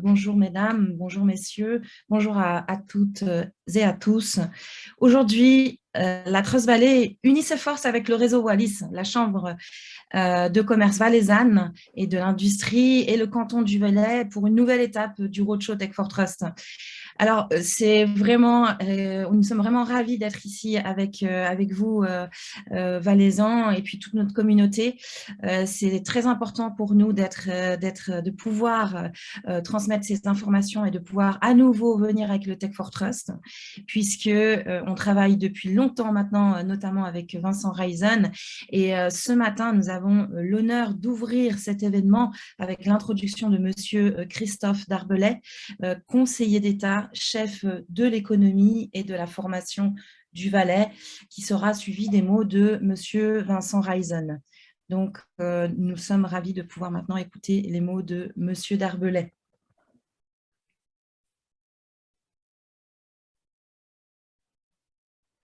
bonjour mesdames, bonjour messieurs, bonjour à toutes et à tous. Aujourd'hui, la Trust Valley unit ses forces avec le réseau Wallis, la Chambre de commerce valaisanne et de l'industrie et le canton du Valais pour une nouvelle étape du Roadshow Tech for Trust. Alors, nous sommes vraiment ravis d'être ici avec vous, Valaisans, et puis toute notre communauté. C'est très important pour nous de pouvoir transmettre ces informations et de pouvoir à nouveau venir avec le Tech for Trust, puisque on travaille depuis longtemps maintenant, notamment avec Vincent Reisen. Et ce matin, nous avons l'honneur d'ouvrir cet événement avec l'introduction de Monsieur Christophe Darbelay, conseiller d'État, chef de l'économie et de la formation du Valais, qui sera suivi des mots de Monsieur Vincent Reisen. Donc, nous sommes ravis de pouvoir maintenant écouter les mots de Monsieur Darbelay.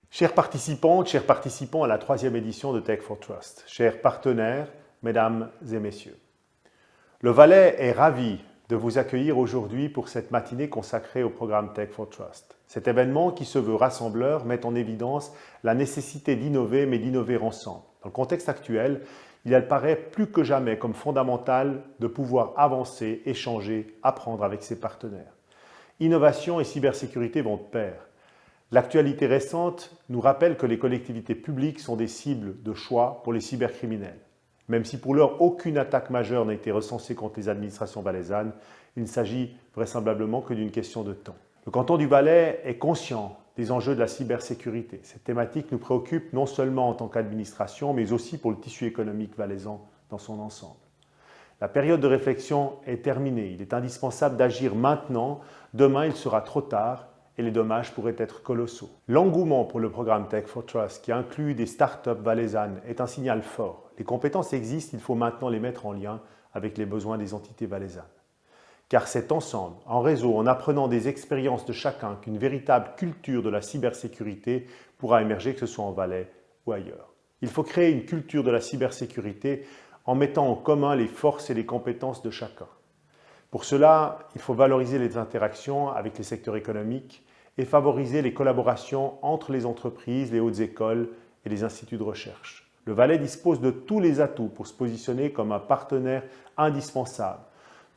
Chers participantes, chers participants à la 3e édition de Tech for Trust, chers partenaires, mesdames et messieurs, le Valais est ravi de vous accueillir aujourd'hui pour cette matinée consacrée au programme Tech for Trust. Cet événement qui se veut rassembleur met en évidence la nécessité d'innover, mais d'innover ensemble. Dans le contexte actuel, il apparaît plus que jamais comme fondamental de pouvoir avancer, échanger, apprendre avec ses partenaires. Innovation et cybersécurité vont de pair. L'actualité récente nous rappelle que les collectivités publiques sont des cibles de choix pour les cybercriminels. Même si pour l'heure aucune attaque majeure n'a été recensée contre les administrations valaisannes, il ne s'agit vraisemblablement que d'une question de temps. Le canton du Valais est conscient des enjeux de la cybersécurité. Cette thématique nous préoccupe non seulement en tant qu'administration, mais aussi pour le tissu économique valaisan dans son ensemble. La période de réflexion est terminée. Il est indispensable d'agir maintenant. Demain, il sera trop tard et les dommages pourraient être colossaux. L'engouement pour le programme Tech for Trust, qui inclut des startups valaisannes, est un signal fort. Les compétences existent, il faut maintenant les mettre en lien avec les besoins des entités valaisannes. Car c'est ensemble, en réseau, en apprenant des expériences de chacun, qu'une véritable culture de la cybersécurité pourra émerger, que ce soit en Valais ou ailleurs. Il faut créer une culture de la cybersécurité en mettant en commun les forces et les compétences de chacun. Pour cela, il faut valoriser les interactions avec les secteurs économiques et favoriser les collaborations entre les entreprises, les hautes écoles et les instituts de recherche. Le Valais dispose de tous les atouts pour se positionner comme un partenaire indispensable.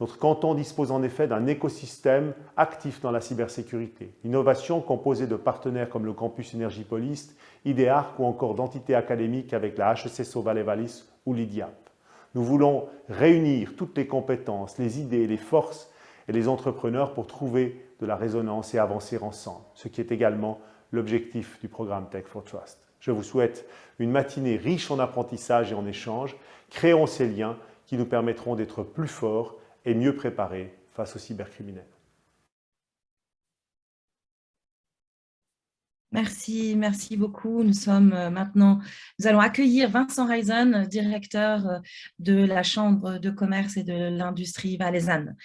Notre canton dispose en effet d'un écosystème actif dans la cybersécurité. L'innovation composée de partenaires comme le campus Énergie-Polis, IDEARC ou encore d'entités académiques avec la HECSO Valais-Wallis ou l'IDIAP. Nous voulons réunir toutes les compétences, les idées, les forces et les entrepreneurs pour trouver de la résonance et avancer ensemble, ce qui est également l'objectif du programme Tech for Trust. Je vous souhaite une matinée riche en apprentissage et en échanges. Créons ces liens qui nous permettront d'être plus forts et mieux préparés face aux cybercriminels. Merci beaucoup. Nous allons accueillir Vincent Reisen, directeur de la Chambre de commerce et de l'industrie valaisanne.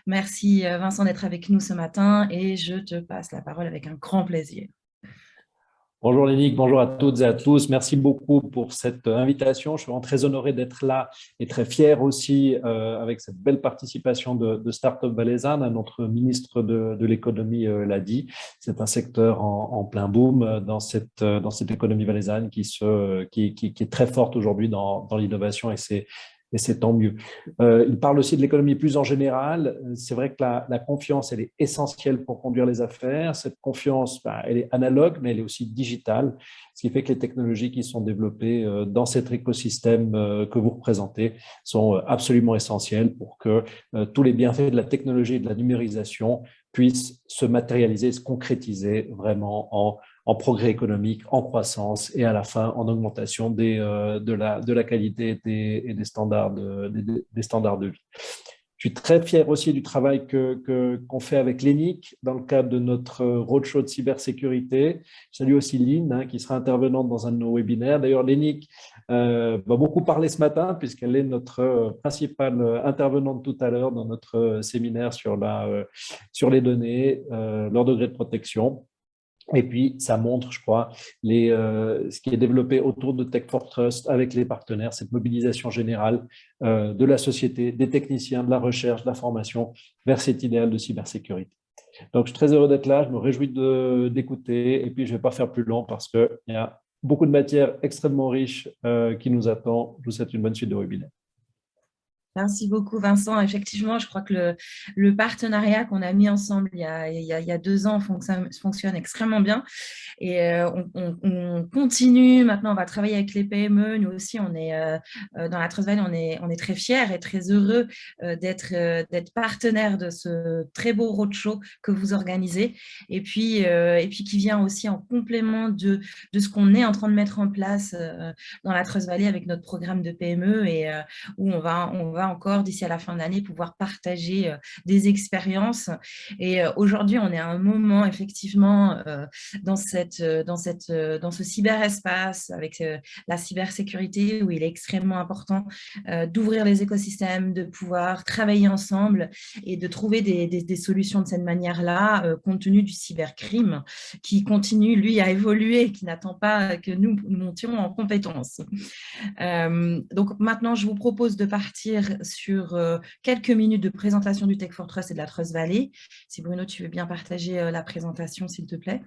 Merci Vincent d'être avec nous ce matin et je te passe la parole avec un grand plaisir. Bonjour Lénique, bonjour à toutes et à tous. Merci beaucoup pour cette invitation. Je suis vraiment très honoré d'être là et très fier aussi avec cette belle participation de Startup Valaisanne. Notre ministre de l'économie l'a dit. C'est un secteur en plein boom dans cette économie valaisanne qui est très forte aujourd'hui dans l'innovation et c'est tant mieux. Il parle aussi de l'économie plus en général. C'est vrai que la confiance, elle est essentielle pour conduire les affaires. Cette confiance, elle est analogue, mais elle est aussi digitale, ce qui fait que les technologies qui sont développées dans cet écosystème que vous représentez sont absolument essentielles pour que tous les bienfaits de la technologie et de la numérisation puissent se matérialiser, se concrétiser vraiment en progrès économique, en croissance et à la fin en augmentation de la qualité et des standards de vie. Je suis très fier aussi du travail qu'on fait avec l'ENIC dans le cadre de notre roadshow de cybersécurité. Je salue aussi Lynn, qui sera intervenante dans un de nos webinaires. D'ailleurs, l'ENIC va beaucoup parler ce matin puisqu'elle est notre principale intervenante tout à l'heure dans notre séminaire sur les données, leur degré de protection. Et puis, ça montre, je crois, ce qui est développé autour de Tech for Trust avec les partenaires, cette mobilisation générale de la société, des techniciens, de la recherche, de la formation vers cet idéal de cybersécurité. Donc, je suis très heureux d'être là, je me réjouis d'écouter et puis je ne vais pas faire plus long parce qu'il y a beaucoup de matière extrêmement riche qui nous attend. Je vous souhaite une bonne suite de webinaire. Merci beaucoup, Vincent. Effectivement, je crois que le partenariat qu'on a mis ensemble il y a 2 ans fonctionne extrêmement bien. Et on continue. Maintenant, on va travailler avec les PME. Nous aussi, on est dans la Trust Valley, on est très fiers et très heureux d'être partenaire de ce très beau roadshow que vous organisez. Et puis qui vient aussi en complément de ce qu'on est en train de mettre en place dans la Trust Valley avec notre programme de PME et où on va encore, d'ici à la fin de l'année, pouvoir partager des expériences. Et aujourd'hui, on est à un moment, effectivement, dans ce cyberespace, avec la cybersécurité, où il est extrêmement important d'ouvrir les écosystèmes, de pouvoir travailler ensemble et de trouver des solutions de cette manière-là, compte tenu du cybercrime, qui continue, lui, à évoluer, qui n'attend pas que nous montions en compétences. Donc maintenant, je vous propose de partir sur quelques minutes de présentation du Tech for Trust et de la Trust Valley. Si Bruno, tu veux bien partager la présentation, s'il te plaît.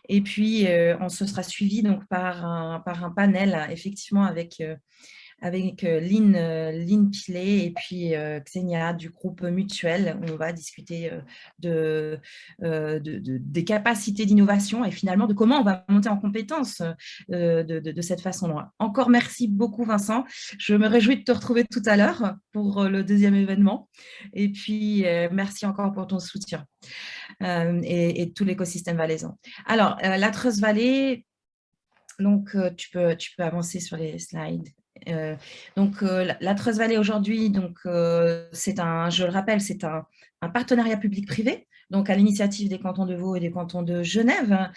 Et puis, on se sera suivi donc, par un panel, effectivement, avec Lynn Pilet et puis Xenia du groupe Mutuel, où on va discuter des capacités d'innovation et finalement de comment on va monter en compétence de cette façon-là. Encore merci beaucoup, Vincent. Je me réjouis de te retrouver tout à l'heure pour le 2e événement. Et puis, merci encore pour ton soutien et tout l'écosystème valaisan. Alors, la Trust Valley, donc tu peux avancer sur les slides. La Trust Valley aujourd'hui, je le rappelle, c'est un partenariat public-privé, donc à l'initiative des cantons de Vaud et des cantons de Genève,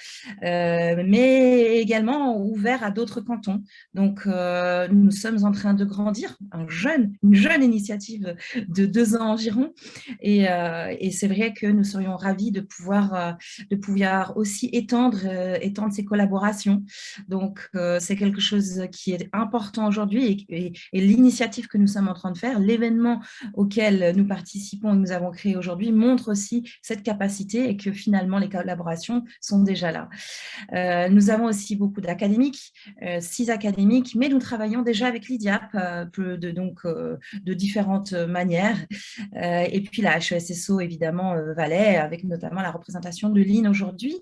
mais également ouvert à d'autres cantons. Donc, nous sommes en train de grandir, une jeune initiative de 2 ans environ, et c'est vrai que nous serions ravis de pouvoir aussi étendre ces collaborations. Donc, c'est quelque chose qui est important aujourd'hui et l'initiative que nous sommes en train de faire, l'événement auquel nous participons et nous avons créé aujourd'hui montre aussi cette capacité et que finalement les collaborations sont déjà là. Nous avons aussi beaucoup d'académiques, 6 académiques, mais nous travaillons déjà avec l'IDIAP de différentes manières. Et puis la HESSO, évidemment, Valais, avec notamment la représentation de Lynn aujourd'hui.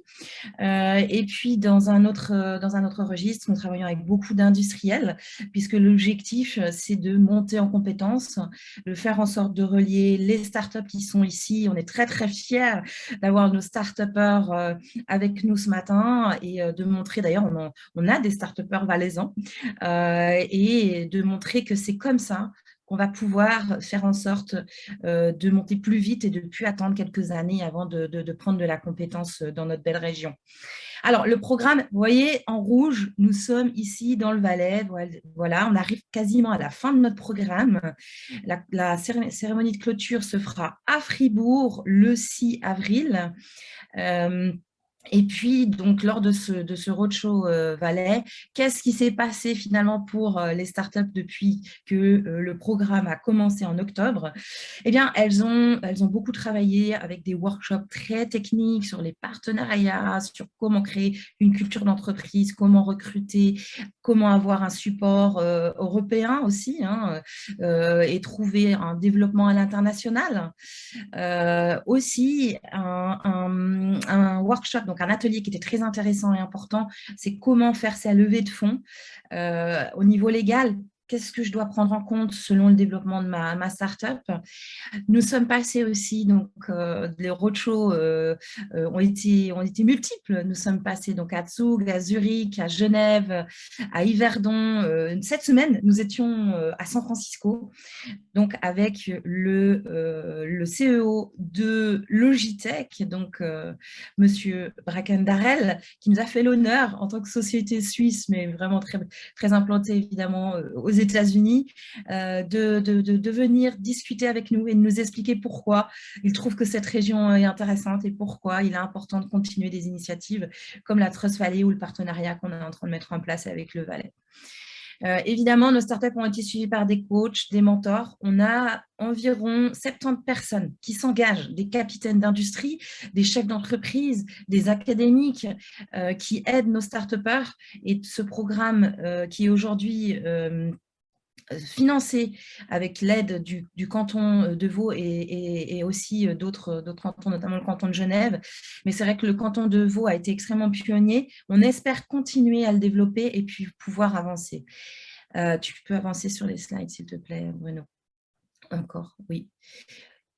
Et puis, dans un autre registre, nous travaillons avec beaucoup d'industriels, puisque l'objectif, c'est de monter en compétences, de faire en sorte de relier les startups qui sont ici. On est très, très fiers d'avoir nos start-upers avec nous ce matin et de montrer, d'ailleurs, on a des start-upers valaisans, et de montrer que c'est comme ça qu'on va pouvoir faire en sorte de monter plus vite et de ne plus attendre quelques années avant de prendre de la compétence dans notre belle région. Alors, le programme, vous voyez, en rouge, nous sommes ici dans le Valais. Voilà, on arrive quasiment à la fin de notre programme. La cérémonie de clôture se fera à Fribourg le 6 avril. Et puis, donc, lors de ce roadshow Valais, qu'est-ce qui s'est passé finalement pour les startups depuis que le programme a commencé en octobre? Eh bien, elles ont beaucoup travaillé avec des workshops très techniques sur les partenariats, sur comment créer une culture d'entreprise, comment recruter, comment avoir un support européen aussi, et trouver un développement à l'international. Aussi, un workshop, donc un atelier qui était très intéressant et important, c'est comment faire sa levée de fonds au niveau légal. Qu'est-ce que je dois prendre en compte selon le développement de ma start-up? Nous sommes passés aussi, donc les roadshows ont été multiples. Nous sommes passés donc à Zug, à Zurich, à Genève, à Yverdon. Cette semaine, nous étions à San Francisco, donc avec le CEO de Logitech, donc Monsieur Brackendarel, qui nous a fait l'honneur en tant que société suisse, mais vraiment très, très implantée évidemment aux États-Unis, de venir discuter avec nous et de nous expliquer pourquoi il trouve que cette région est intéressante et pourquoi il est important de continuer des initiatives comme la Trust Valley ou le partenariat qu'on est en train de mettre en place avec le Valais. Évidemment, nos startups ont été suivies par des coachs, des mentors. On a environ 70 personnes qui s'engagent, des capitaines d'industrie, des chefs d'entreprise, des académiques qui aident nos start-upers. Et ce programme qui est aujourd'hui financé avec l'aide du canton de Vaud et aussi d'autres cantons, notamment le canton de Genève. Mais c'est vrai que le canton de Vaud a été extrêmement pionnier. On espère continuer à le développer et puis pouvoir avancer. Tu peux avancer sur les slides, s'il te plaît, Bruno. Encore, oui.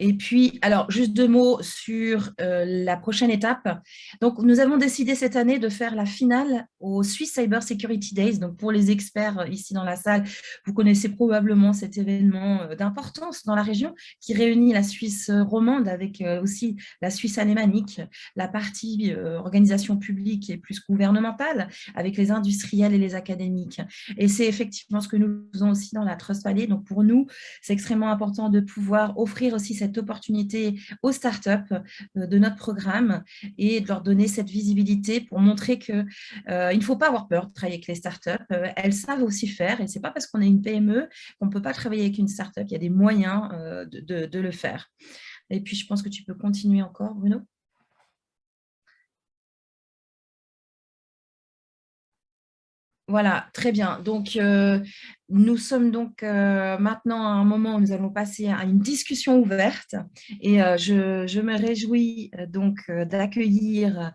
Et puis, alors, juste 2 mots sur la prochaine étape. Donc, nous avons décidé cette année de faire la finale au Swiss Cyber Security Days. Donc, pour les experts ici dans la salle, vous connaissez probablement cet événement d'importance dans la région qui réunit la Suisse romande avec aussi la Suisse alémanique, la partie organisation publique et plus gouvernementale avec les industriels et les académiques. Et c'est effectivement ce que nous faisons aussi dans la Trust Valley. Donc, pour nous, c'est extrêmement important de pouvoir offrir aussi cette opportunité aux startups de notre programme et de leur donner cette visibilité pour montrer qu'il ne faut pas avoir peur de travailler avec les startups. Elles savent aussi faire et ce n'est pas parce qu'on est une PME qu'on ne peut pas travailler avec une startup. Il y a des moyens de le faire. Et puis, je pense que tu peux continuer encore, Bruno. Voilà, très bien. Donc, nous sommes donc maintenant à un moment où nous allons passer à une discussion ouverte et je me réjouis donc d'accueillir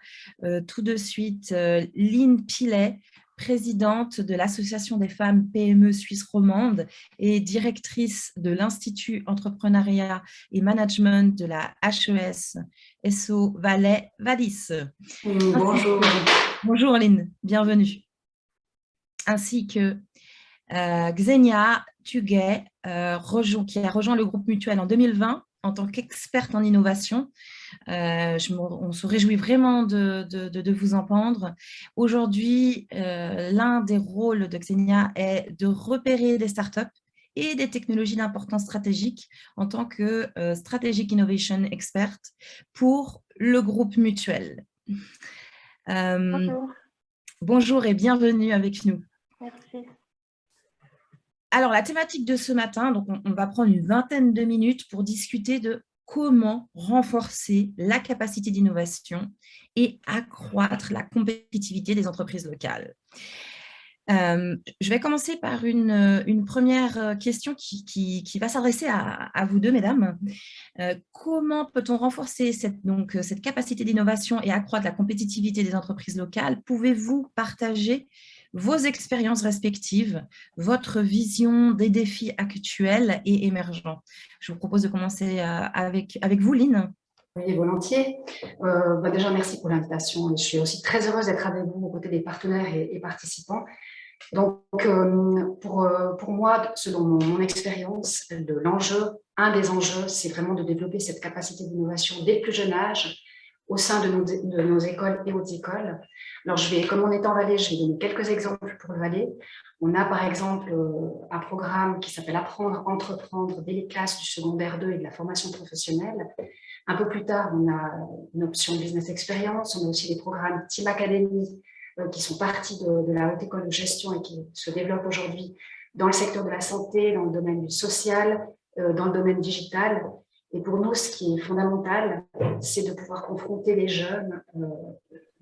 tout de suite Lynn Pilet, présidente de l'Association des femmes PME Suisse romande et directrice de l'Institut entrepreneuriat et management de la HES SO Valais Wallis. Bonjour. Bonjour Lynn, bienvenue. Ainsi que Xenia Tuguet, qui a rejoint le groupe Mutuel en 2020 en tant qu'experte en innovation. On se réjouit vraiment de vous entendre. Aujourd'hui, l'un des rôles de Xenia est de repérer des startups et des technologies d'importance stratégique en tant que Strategic Innovation Expert pour le groupe Mutuel. Bonjour. Bonjour et bienvenue avec nous. Merci. Alors, la thématique de ce matin, donc on va prendre une vingtaine de minutes pour discuter de comment renforcer la capacité d'innovation et accroître la compétitivité des entreprises locales. Je vais commencer par une première question qui va s'adresser à vous deux, mesdames. Comment peut-on renforcer cette capacité d'innovation et accroître la compétitivité des entreprises locales? Pouvez-vous partager vos expériences respectives, votre vision des défis actuels et émergents? Je vous propose de commencer avec vous, Lynn. Oui, volontiers. Déjà, merci pour l'invitation. Je suis aussi très heureuse d'être avec vous aux côtés des partenaires et participants. Donc, pour moi, selon mon expérience, un des enjeux, c'est vraiment de développer cette capacité d'innovation dès le plus jeune âge au sein de nos écoles et hautes écoles. Alors, comme on est en Valais, je vais donner quelques exemples pour le Valais. On a par exemple un programme qui s'appelle Apprendre, Entreprendre dès les classes du secondaire 2 et de la formation professionnelle. Un peu plus tard, on a une option Business Experience. On a aussi des programmes Team Academy qui sont partis de la haute école de gestion et qui se développent aujourd'hui dans le secteur de la santé, dans le domaine du social, dans le domaine digital. Et pour nous, ce qui est fondamental, c'est de pouvoir confronter les jeunes,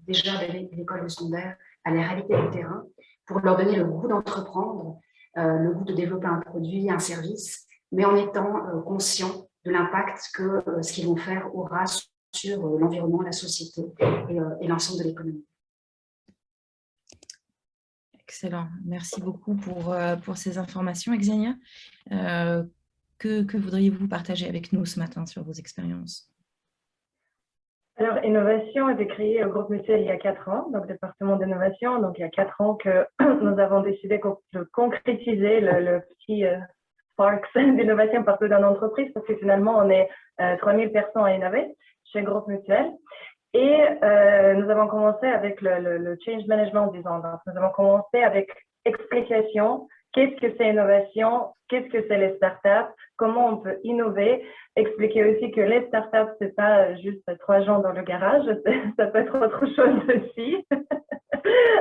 déjà de l'école secondaire, à la réalité du terrain, pour leur donner le goût d'entreprendre, le goût de développer un produit, un service, mais en étant conscients de l'impact que ce qu'ils vont faire aura sur l'environnement, la société et l'ensemble de l'économie. Excellent. Merci beaucoup pour ces informations, Xenia. Que voudriez-vous partager avec nous ce matin sur vos expériences? Alors, Innovation a été créé au groupe Mutuel il y a 4 ans, donc département d'innovation. Donc, il y a 4 ans que nous avons décidé de concrétiser le petit sparks d'innovation partout dans l'entreprise, parce que finalement, on est 3000 personnes à innover chez le groupe Mutuel. Et nous avons commencé avec le change management, disons. Donc, nous avons commencé avec explication qu'est-ce que c'est innovation, qu'est-ce que c'est les startups, comment on peut innover, expliquer aussi que les startups, c'est pas juste 3 gens dans le garage, ça peut être autre chose aussi.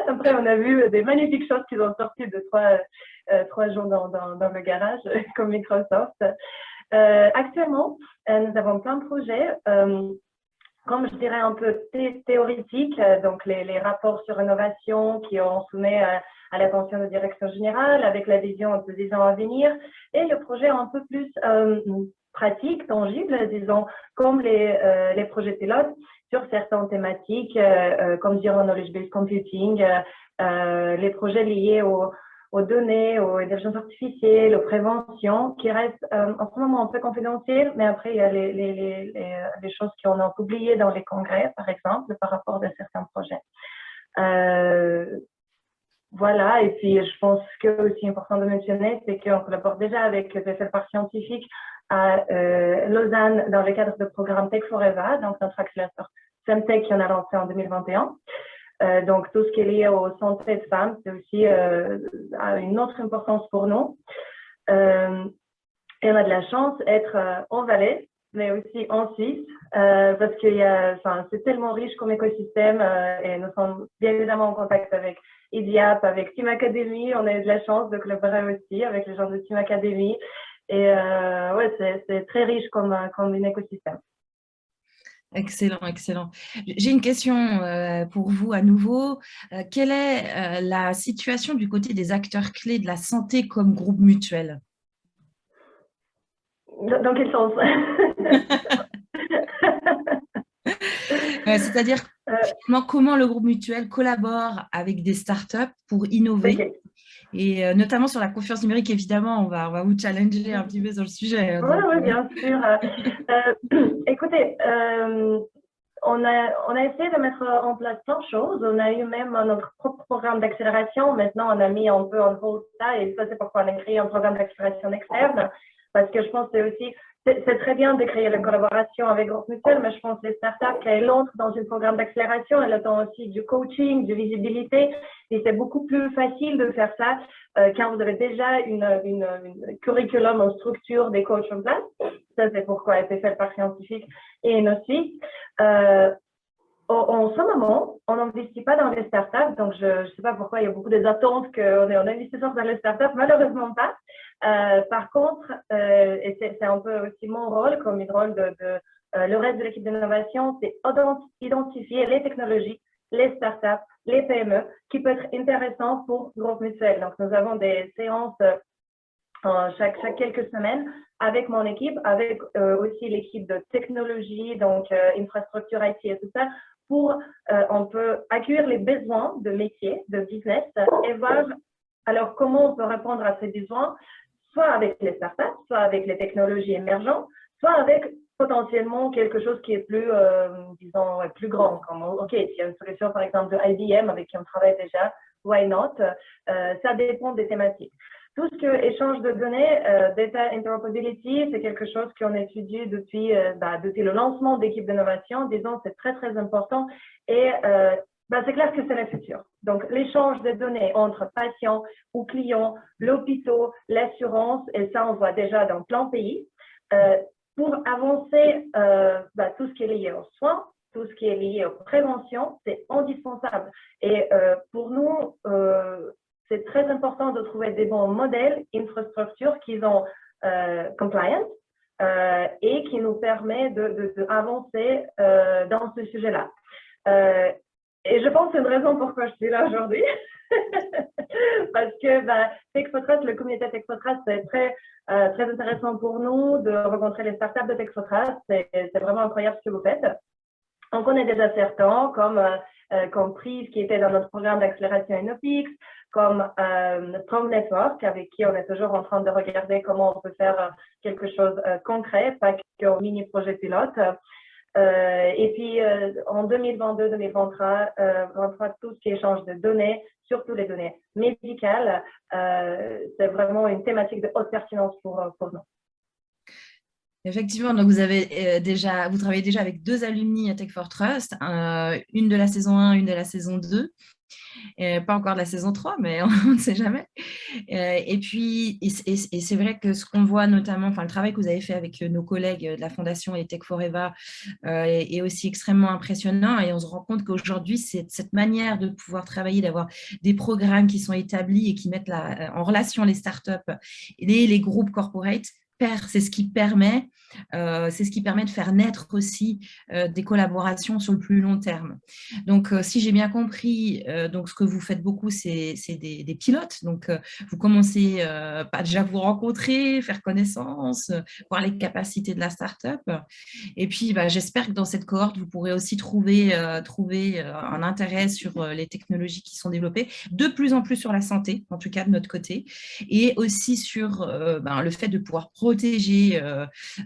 Après, on a vu des magnifiques choses qui ont sorti de 3 gens dans le garage, comme Microsoft. Actuellement, nous avons plein de projets, comme je dirais un peu théoriques, donc les rapports sur innovation qui on soumet à l'attention de direction générale avec la vision un peu 10 ans à venir, et le projet un peu plus pratique, tangible, disons, comme les projets pilotes sur certaines thématiques, comme Zero Knowledge-Based Computing, les projets liés aux données, aux intelligences artificielles, aux préventions, qui restent en ce moment un peu confidentielles, mais après, il y a les choses qu'on a publiées dans les congrès, par exemple, par rapport à certains projets. Voilà, et puis je pense que aussi important de mentionner, c'est qu'on collabore déjà avec le Parc scientifique à Lausanne dans le cadre du programme Tech for Eva, donc notre accélérateur Femtech qui en a lancé en 2021. Donc, tout ce qui est lié aux santé de femmes, c'est aussi a une autre importance pour nous. Et on a de la chance d'être en Valais, mais aussi en Suisse, parce que c'est tellement riche comme écosystème et nous sommes bien évidemment en contact avec IDIAP, avec Team Academy. On a eu de la chance de collaborer aussi avec les gens de Team Academy. Et ouais, c'est très riche comme un écosystème. Excellent, excellent. J'ai une question pour vous à nouveau. Quelle est la situation du côté des acteurs clés de la santé comme groupe mutuel? Dans quel sens? C'est-à-dire, finalement, comment le groupe mutuel collabore avec des startups pour innover, Okay. et notamment sur la confiance numérique, évidemment, on va vous challenger un petit peu sur le sujet. Oui, bien sûr. Écoutez, on a essayé de mettre en place plein de choses. On a eu même notre propre programme d'accélération. Maintenant, on a mis un peu en hold ça, et ça, c'est pourquoi on a créé un programme d'accélération externe, parce que je pense que c'est très bien de créer la collaboration avec Groupe Mutuel, mais je pense que les startups, quand elles entrent dans un programme d'accélération, elles attendent aussi du coaching, de visibilité, et c'est beaucoup plus facile de faire ça quand vous avez déjà une curriculum, une structure, des coachs en place. Ça, c'est pourquoi elle a été faite par scientifique et aussi. En ce moment, on n'investit pas dans les startups, donc je ne sais pas pourquoi il y a beaucoup d'attentes qu'on est en investisseur dans les startups, malheureusement pas. Par contre, et c'est un peu aussi mon rôle, comme le rôle de le reste de l'équipe d'innovation, c'est identifier les technologies, les startups, les PME qui peuvent être intéressants pour Groupe Mutuel. Donc, nous avons des séances chaque quelques semaines avec mon équipe, avec aussi l'équipe de technologie, donc infrastructure IT et tout ça, pour on peut accueillir les besoins de métier, de business, et voir alors comment on peut répondre à ces besoins, soit avec les startups, soit avec les technologies émergentes, soit avec potentiellement quelque chose qui est plus, disons, plus grand. Comme, OK, s'il y a une solution, par exemple, de IBM avec qui on travaille déjà, why not? Ça dépend des thématiques. Tout ce que échange de données, data interoperability, c'est quelque chose qu'on étudie depuis le lancement d'équipes d'innovation. Disons, c'est très, très important. Et c'est clair que c'est le futur. Donc, l'échange de données entre patients ou clients, l'hôpital, l'assurance, et ça, on voit déjà dans plein de pays, pour avancer tout ce qui est lié aux soins, tout ce qui est lié aux préventions, c'est indispensable. Et pour nous, c'est très important de trouver des bons modèles, infrastructures qui sont compliant et qui nous permettent d'avancer dans ce sujet-là. Et je pense que c'est une raison pourquoi je suis là aujourd'hui. Parce que Tech for Trust, le communauté Tech for Trust, c'est très intéressant pour nous de rencontrer les startups de Tech for Trust. C'est vraiment incroyable ce que vous faites. On connaît déjà certains, comme Prive, qui était dans notre programme d'accélération Inopix, comme Strong Network, avec qui on est toujours en train de regarder comment on peut faire quelque chose de concret, pas qu'un mini-projet pilote. Et puis, en 2022-2023, tout ce qui est échange de données, surtout les données médicales, c'est vraiment une thématique de haute pertinence pour nous. Effectivement, donc vous travaillez déjà avec 2 alumni à Tech for Trust, une de la saison 1, une de la saison 2. Pas encore de la saison 3, mais on ne sait jamais. Et puis, c'est vrai que ce qu'on voit notamment, enfin le travail que vous avez fait avec nos collègues de la Fondation et Tech for Eva est aussi extrêmement impressionnant, et on se rend compte qu'aujourd'hui, cette manière de pouvoir travailler, d'avoir des programmes qui sont établis et qui mettent en relation les startups et les groupes corporate, c'est ce qui permet de faire naître aussi des collaborations sur le plus long terme. Donc, si j'ai bien compris, donc ce que vous faites beaucoup, c'est des pilotes. Donc, vous commencez par déjà vous rencontrer, faire connaissance, voir les capacités de la startup. Et puis, j'espère que dans cette cohorte, vous pourrez aussi trouver un intérêt sur les technologies qui sont développées, de plus en plus sur la santé, en tout cas de notre côté, et aussi sur le fait de pouvoir protéger,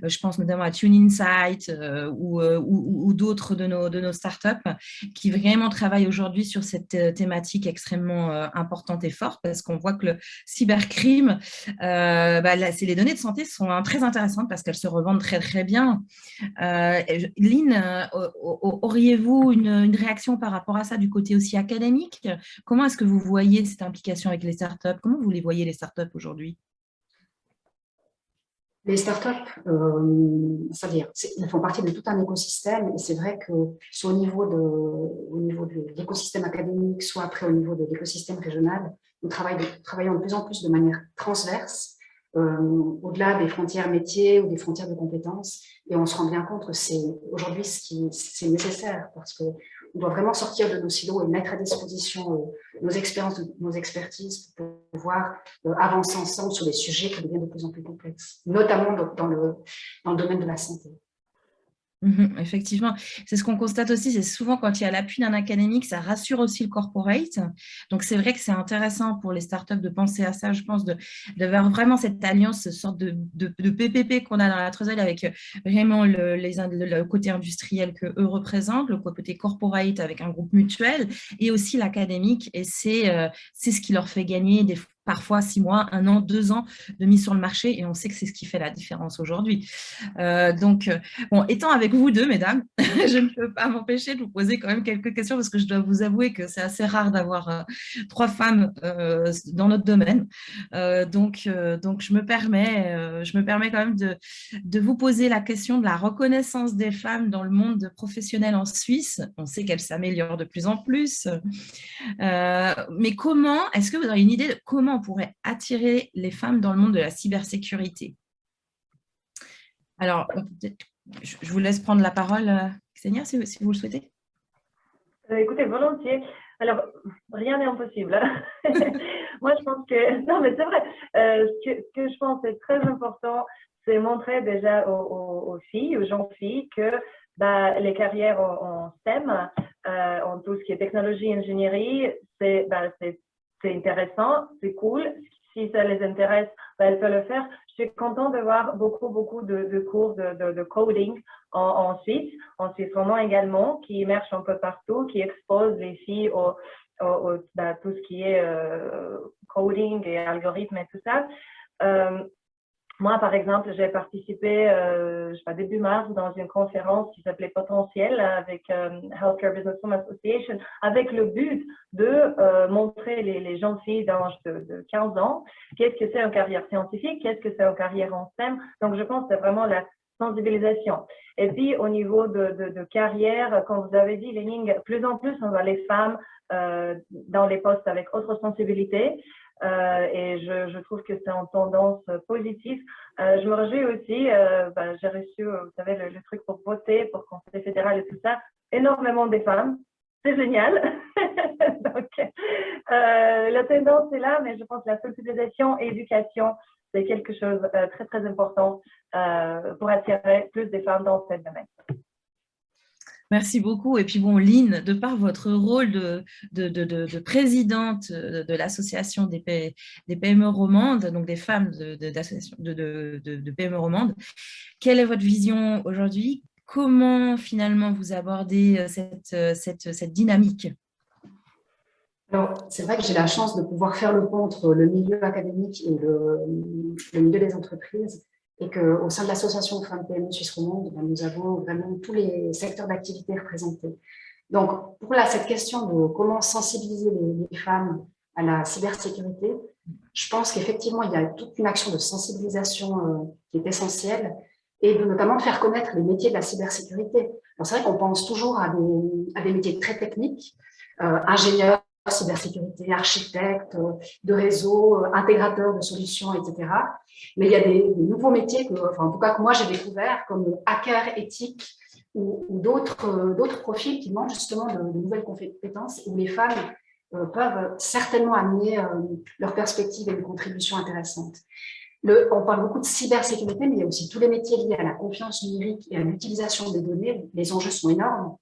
je pense notamment à Tune Insight ou d'autres de nos startups qui vraiment travaillent aujourd'hui sur cette thématique extrêmement importante et forte, parce qu'on voit que le cybercrime, les données de santé sont très intéressantes parce qu'elles se revendent très, très bien. Lynn, auriez-vous une réaction par rapport à ça du côté aussi académique? Comment est-ce que vous voyez cette implication avec les startups? Comment vous les voyez, les startups, aujourd'hui? Les startups, c'est-à-dire, elles font partie de tout un écosystème, et c'est vrai que soit au niveau de l'écosystème académique, soit après au niveau de l'écosystème régional, nous travaillons de plus en plus de manière transverse, au-delà des frontières métiers ou des frontières de compétences, et on se rend bien compte que c'est aujourd'hui c'est nécessaire, parce qu'on doit vraiment sortir de nos silos et mettre à disposition nos expériences, nos expertises pour pouvoir avancer ensemble sur des sujets qui deviennent de plus en plus complexes, notamment dans le domaine de la santé. Effectivement, c'est ce qu'on constate aussi, c'est souvent quand il y a l'appui d'un académique, ça rassure aussi le corporate. Donc, c'est vrai que c'est intéressant pour les startups de penser à ça, je pense, d'avoir vraiment cette alliance, cette sorte de PPP qu'on a dans la Trezor avec vraiment le côté industriel qu'eux représentent, le côté corporate avec un groupe mutuel, et aussi l'académique. Et c'est ce qui leur fait gagner parfois 6 mois, 1 an, 2 ans de mise sur le marché, et on sait que c'est ce qui fait la différence aujourd'hui. Bon, étant avec vous deux, mesdames, je ne peux pas m'empêcher de vous poser quand même quelques questions, parce que je dois vous avouer que c'est assez rare d'avoir 3 femmes dans notre domaine. Donc, je me permets quand même de vous poser la question de la reconnaissance des femmes dans le monde professionnel en Suisse. On sait qu'elle s'améliore de plus en plus. Mais est-ce que vous avez une idée de comment on pourrait attirer les femmes dans le monde de la cybersécurité? Alors, je vous laisse prendre la parole, Ksenia, si vous le souhaitez. Écoutez, volontiers. Alors, rien n'est impossible. Hein. Moi, je pense que… Non, mais c'est vrai. Ce que je pense est très important, c'est montrer déjà aux filles, aux jeunes filles, que les carrières en STEM, en tout ce qui est technologie, ingénierie, c'est intéressant, c'est cool. Si ça les intéresse, elles peuvent le faire. Je suis contente de voir beaucoup de cours de coding en Suisse romand également, qui émergent un peu partout, qui exposent les filles au tout ce qui est coding et algorithmes et tout ça. Moi, par exemple, j'ai participé début mars dans une conférence qui s'appelait Potentiel avec Healthcare Business Women Association, avec le but de montrer les jeunes filles d'âge de 15 ans qu'est-ce que c'est une carrière scientifique, qu'est-ce que c'est une carrière en STEM. Donc, je pense que c'est vraiment la sensibilisation. Et puis, au niveau de carrière, comme vous avez dit, Lénine, plus en plus, on voit les femmes dans les postes avec autre sensibilité. Et je trouve que c'est en tendance positive. Je me réjouis aussi, j'ai reçu, vous savez, le truc pour voter, pour le Conseil fédéral et tout ça, énormément des femmes. C'est génial. Donc, la tendance est là, mais je pense que la sensibilisation et l'éducation, c'est quelque chose de très, très important pour attirer plus de femmes dans ce domaine. Merci beaucoup. Et puis bon, Lynn, de par votre rôle de présidente de l'association des PME romandes, donc des femmes de PME romandes, quelle est votre vision aujourd'hui? Comment finalement vous abordez cette dynamique? Alors, c'est vrai que j'ai la chance de pouvoir faire le pont entre le milieu académique et le milieu des entreprises. et qu'au sein de l'association Femmes PME Suisse Romande, nous avons vraiment tous les secteurs d'activité représentés. Donc, pour cette question de comment sensibiliser les femmes à la cybersécurité, je pense qu'effectivement, il y a toute une action de sensibilisation qui est essentielle et notamment de faire connaître les métiers de la cybersécurité. C'est vrai qu'on pense toujours à des métiers très techniques, ingénieurs, cybersécurité, architectes de réseau, intégrateurs de solutions, etc. Mais il y a des nouveaux métiers en tout cas que moi j'ai découverts, comme hacker éthique ou d'autres profils qui demandent justement de nouvelles compétences où les femmes peuvent certainement amener leur perspective et une contribution intéressante. On parle beaucoup de cybersécurité, mais il y a aussi tous les métiers liés à la confiance numérique et à l'utilisation des données. Les enjeux sont énormes.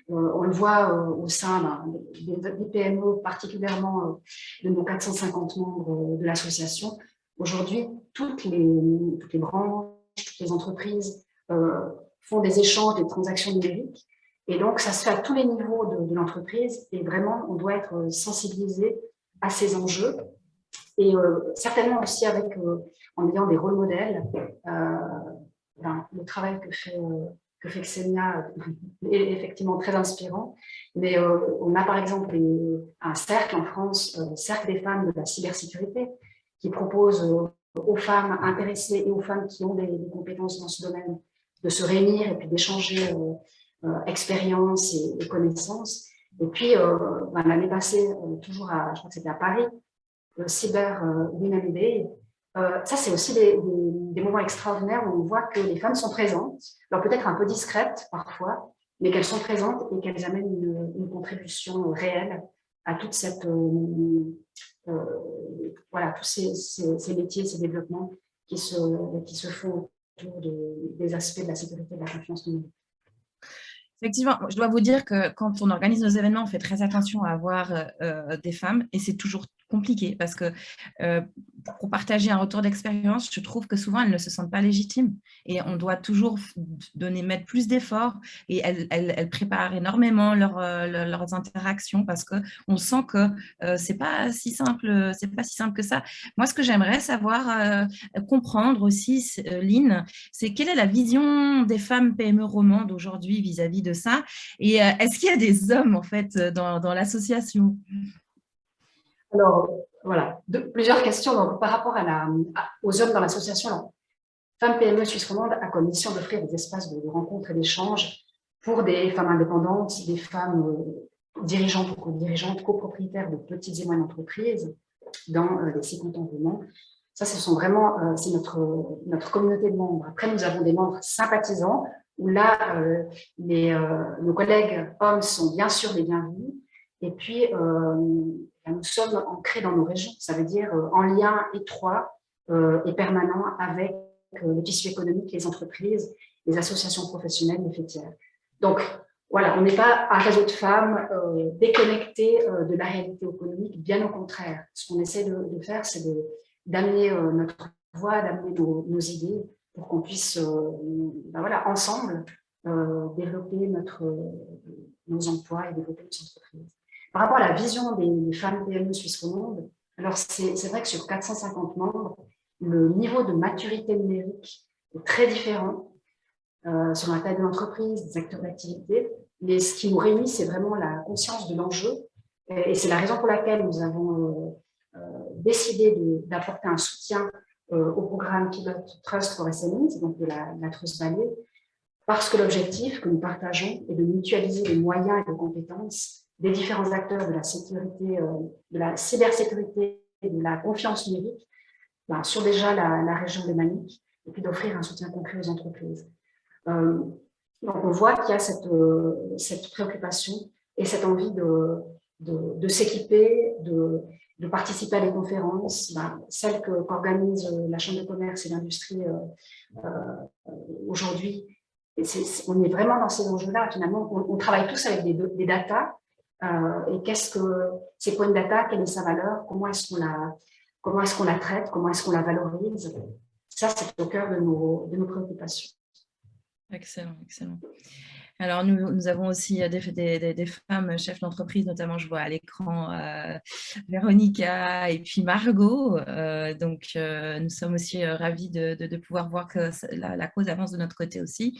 On le voit au sein des PME, particulièrement de nos 450 membres de l'association. Aujourd'hui, toutes les branches, toutes les entreprises font des échanges, des transactions numériques. Et donc, ça se fait à tous les niveaux de l'entreprise. Et vraiment, on doit être sensibilisé à ces enjeux. Et certainement aussi en ayant des rôles modèles. Le travail que fait Xenia est effectivement très inspirant. Mais on a par exemple un cercle en France, Cercle des femmes de la cybersécurité, qui propose aux femmes intéressées et aux femmes qui ont des compétences dans ce domaine de se réunir et puis d'échanger expériences et connaissances. Et puis, l'année passée, toujours je crois que c'était à Paris, Cyber Women Day. Ça, c'est aussi des moments extraordinaires où on voit que les femmes sont présentes, alors peut-être un peu discrètes parfois, mais qu'elles sont présentes et qu'elles amènent une contribution réelle à toute cette, tous ces métiers, ces développements qui se font autour des aspects de la sécurité et de la confiance numérique. Effectivement, je dois vous dire que quand on organise nos événements, on fait très attention à avoir des femmes et c'est toujours compliqué parce que pour partager un retour d'expérience, je trouve que souvent elles ne se sentent pas légitimes et on doit toujours mettre plus d'efforts et elles préparent énormément leurs interactions parce qu'on sent que c'est pas si simple que ça. Moi, ce que j'aimerais savoir, comprendre aussi, Lynn, c'est quelle est la vision des femmes PME romandes aujourd'hui vis-à-vis de ça et est-ce qu'il y a des hommes en fait dans l'association? Alors, voilà, plusieurs questions. Donc, par rapport aux hommes dans l'association, Femmes PME Suisse Romande a comme mission d'offrir des espaces de rencontre et d'échange pour des femmes indépendantes, des femmes dirigeantes ou co-dirigeantes, copropriétaires de petites et moyennes entreprises dans les 50 environnements. Ça, c'est notre communauté de membres. Après, nous avons des membres sympathisants où là, nos collègues hommes sont bien sûr les bienvenus. Et puis, nous sommes ancrés dans nos régions, ça veut dire en lien étroit et permanent avec le tissu économique, les entreprises, les associations professionnelles, les fêtières. Donc, voilà, on n'est pas un réseau de femmes déconnecté de la réalité économique, bien au contraire. Ce qu'on essaie de faire, c'est d'amener notre voix, d'amener nos idées pour qu'on puisse, ensemble, développer nos emplois et développer nos entreprises. Par rapport à la vision des femmes PME Suisse Romande, alors c'est vrai que sur 450 membres, le niveau de maturité numérique est très différent sur la taille de l'entreprise, des acteurs d'activité, mais ce qui nous réunit, c'est vraiment la conscience de l'enjeu et c'est la raison pour laquelle nous avons décidé d'apporter un soutien au programme Pilot Trust for SMEs, donc de la Trust Valley, parce que l'objectif que nous partageons est de mutualiser les moyens et les compétences des différents acteurs de la sécurité, de la cybersécurité et de la confiance numérique sur déjà la région lémanique et puis d'offrir un soutien concret aux entreprises. Donc on voit qu'il y a cette préoccupation et cette envie de s'équiper, de participer à des conférences, celles qu'organise la Chambre de commerce et d'industrie aujourd'hui. On est vraiment dans ces enjeux-là. Finalement, on travaille tous avec des datas. Et c'est quoi une data, quelle est sa valeur, comment est-ce qu'on la traite, comment est-ce qu'on la valorise. Ça, c'est au cœur de nos préoccupations. Excellent, excellent. Alors, nous avons aussi des femmes chefs d'entreprise, notamment, je vois à l'écran Véronica et puis Margot. Nous sommes aussi ravis de pouvoir voir que la cause avance de notre côté aussi.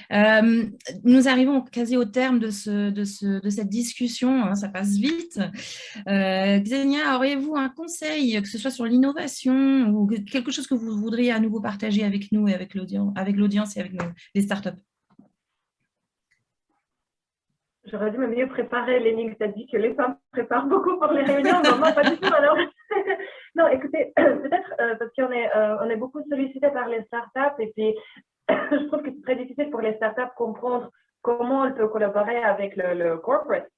Nous arrivons quasi au terme de cette discussion, hein, ça passe vite. Xenia, auriez-vous un conseil, que ce soit sur l'innovation ou quelque chose que vous voudriez à nouveau partager avec nous et avec l'audience et avec les startups? J'aurais dû me mieux préparer. Lénique t'a dit que les femmes préparent beaucoup pour les réunions. Non, moi, pas du tout. Alors, non, écoutez, peut-être parce on est beaucoup sollicité par les startups et puis je trouve que c'est très difficile pour les startups de comprendre comment on peut collaborer avec le corporate,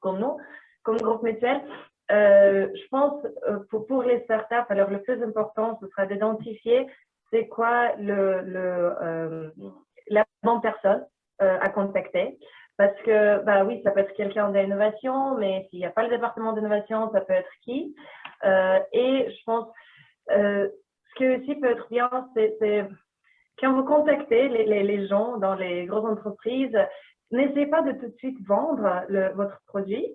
comme nous, comme groupe mutuel. Je pense pour les startups, alors le plus important, ce sera d'identifier c'est quoi la bonne personne à contacter. Parce que, bah oui, ça peut être quelqu'un d'innovation, mais s'il n'y a pas le département d'innovation, ça peut être qui. Et je pense, ce qui aussi peut être bien, c'est quand vous contactez les gens dans les grosses entreprises, n'essayez pas de tout de suite vendre votre produit.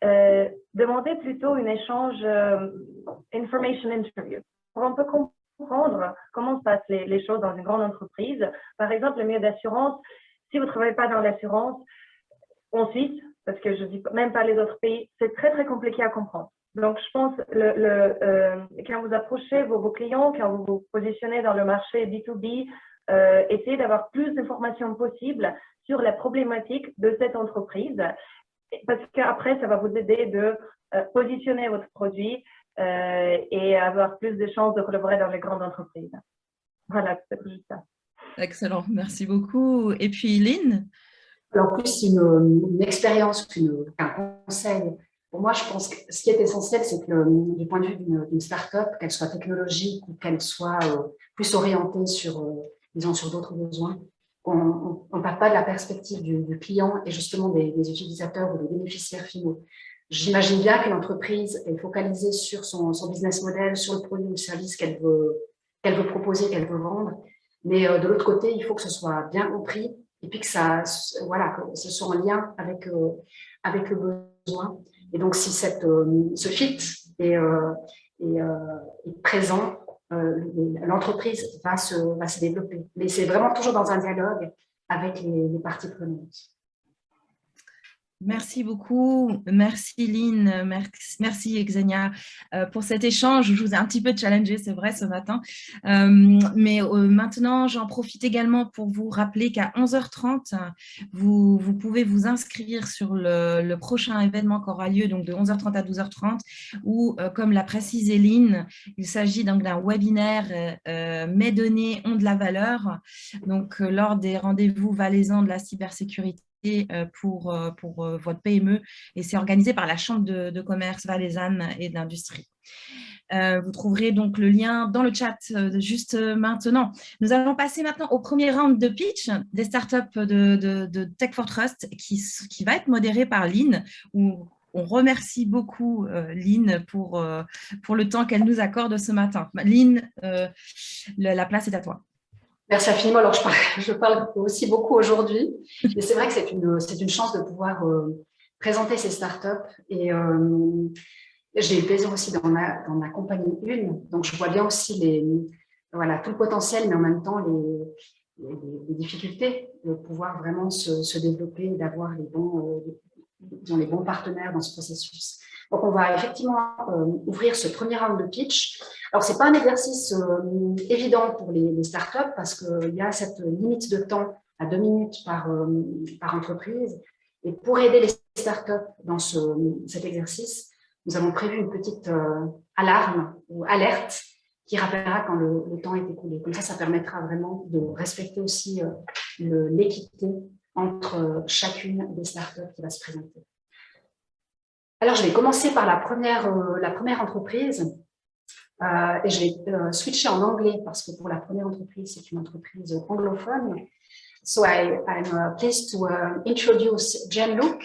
Demandez plutôt un échange information interview pour un peu comprendre comment se passent les choses dans une grande entreprise. Par exemple, le milieu d'assurance, si vous ne travaillez pas dans l'assurance, en Suisse, parce que je ne dis même pas les autres pays, c'est très, très compliqué à comprendre. Donc, je pense quand vous approchez vos clients, quand vous vous positionnez dans le marché B2B, essayez d'avoir plus d'informations possibles sur la problématique de cette entreprise, parce qu'après, ça va vous aider de positionner votre produit et avoir plus de chances de collaborer dans les grandes entreprises. Voilà, c'est juste ça. Excellent, merci beaucoup. Et puis, Lynn? Alors, plus une expérience qu'un conseil. Pour moi, je pense que ce qui est essentiel, c'est que du point de vue d'une start-up, qu'elle soit technologique ou qu'elle soit plus orientée sur d'autres besoins, on ne part pas de la perspective du client et justement des utilisateurs ou des bénéficiaires finaux. J'imagine bien qu'une entreprise est focalisée sur son business model, sur le produit ou le service qu'elle veut proposer, qu'elle veut vendre. Mais de l'autre côté, il faut que ce soit bien compris et puis que que ce soit en lien avec le besoin. Et donc, si ce fit est présent, l'entreprise va se développer. Mais c'est vraiment toujours dans un dialogue avec les parties prenantes. Merci beaucoup, merci Lynn, merci Xenia pour cet échange. Je vous ai un petit peu challengé, c'est vrai, ce matin. Mais maintenant, j'en profite également pour vous rappeler qu'à 11h30, vous pouvez vous inscrire sur le prochain événement qui aura lieu, donc de 11h30 à 12h30, où, comme l'a précisé Lynn, il s'agit donc d'un webinaire « Mes données ont de la valeur ». Donc, lors des rendez-vous valaisans de la cybersécurité, pour votre PME, et c'est organisé par la Chambre de commerce valaisanne et d'industrie. Vous trouverez donc le lien dans le chat juste maintenant. Nous allons passer maintenant au premier round de pitch des startups de Tech for Trust qui va être modéré par Lynn, où on remercie beaucoup Lynn pour le temps qu'elle nous accorde ce matin. Lynn, la place est à toi. Merci infiniment. Alors, je parle aussi beaucoup aujourd'hui. Et c'est vrai que c'est une chance de pouvoir présenter ces startups. Et j'ai eu le plaisir aussi d'en accompagner une. Donc, je vois bien aussi tout le potentiel, mais en même temps, les difficultés de pouvoir vraiment se développer et d'avoir les bons partenaires dans ce processus. Donc, on va effectivement ouvrir ce premier round de pitch. Alors, ce n'est pas un exercice évident pour les startups parce qu'il y a cette limite de temps à 2 minutes par entreprise. Et pour aider les startups dans cet exercice, nous avons prévu une petite alarme ou alerte qui rappellera quand le temps est écoulé. Comme ça permettra vraiment de respecter aussi l'équité entre chacune des startups qui va se présenter. Alors, je vais commencer par la première entreprise et je vais switcher en anglais parce que pour la première entreprise, c'est une entreprise anglophone. So I'm pleased to introduce Jean-Luc.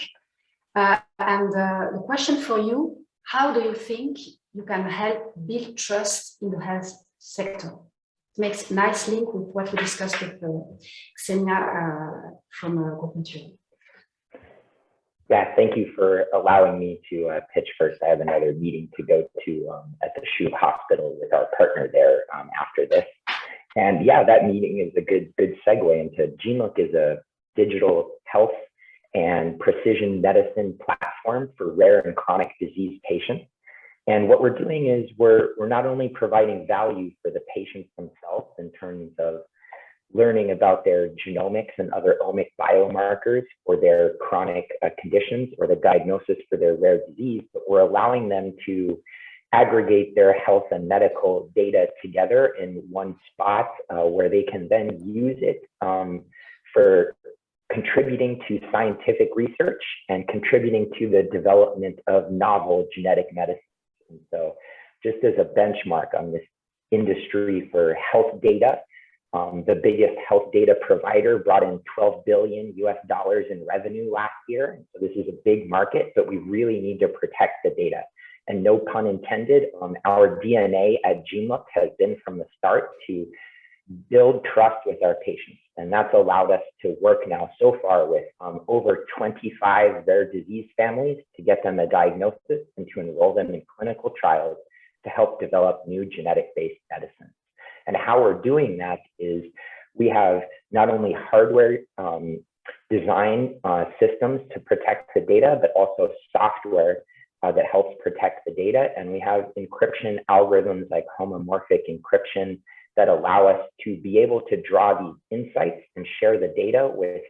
And the question for you, how do you think you can help build trust in the health sector? makes a nice link with what we discussed with Xenia from Groupe Mutuel. Yeah, thank you for allowing me to pitch first. I have another meeting to go to at the CHUV Hospital with our partner there after this. And yeah, that meeting is a good segue into GeneLook is a digital health and precision medicine platform for rare and chronic disease patients. And what we're doing is we're not only providing value for the patients themselves in terms of learning about their genomics and other omic biomarkers for their chronic conditions or the diagnosis for their rare disease, but we're allowing them to aggregate their health and medical data together in one spot where they can then use it for contributing to scientific research and contributing to the development of novel genetic medicines. And so just as a benchmark on this industry for health data, the biggest health data provider brought in $12 billion in revenue last year. And so this is a big market, but we really need to protect the data. And no pun intended, our DNA at GeneLook has been from the start to build trust with our patients. And that's allowed us to work now so far with over 25 rare disease families to get them a diagnosis and to enroll them in clinical trials to help develop new genetic-based medicines. And how we're doing that is we have not only hardware design systems to protect the data, but also software that helps protect the data. And we have encryption algorithms like homomorphic encryption that allow us to be able to draw these insights and share the data with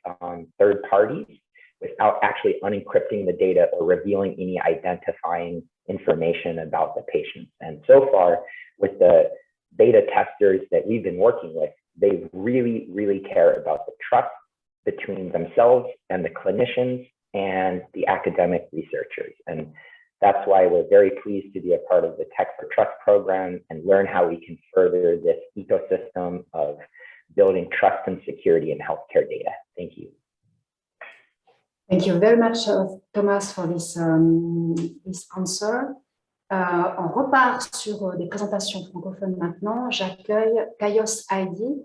third parties without actually unencrypting the data or revealing any identifying information about the patients. And so far, with the beta testers that we've been working with, they really, really care about the trust between themselves and the clinicians and the academic researchers. And that's why we're very pleased to be a part of the Tech for Trust program and learn how we can further this ecosystem of building trust and security in healthcare data. Thank you. Thank you very much, Thomas, for this answer. On repart sur des présentations francophones maintenant. J'accueille Kaios Heidi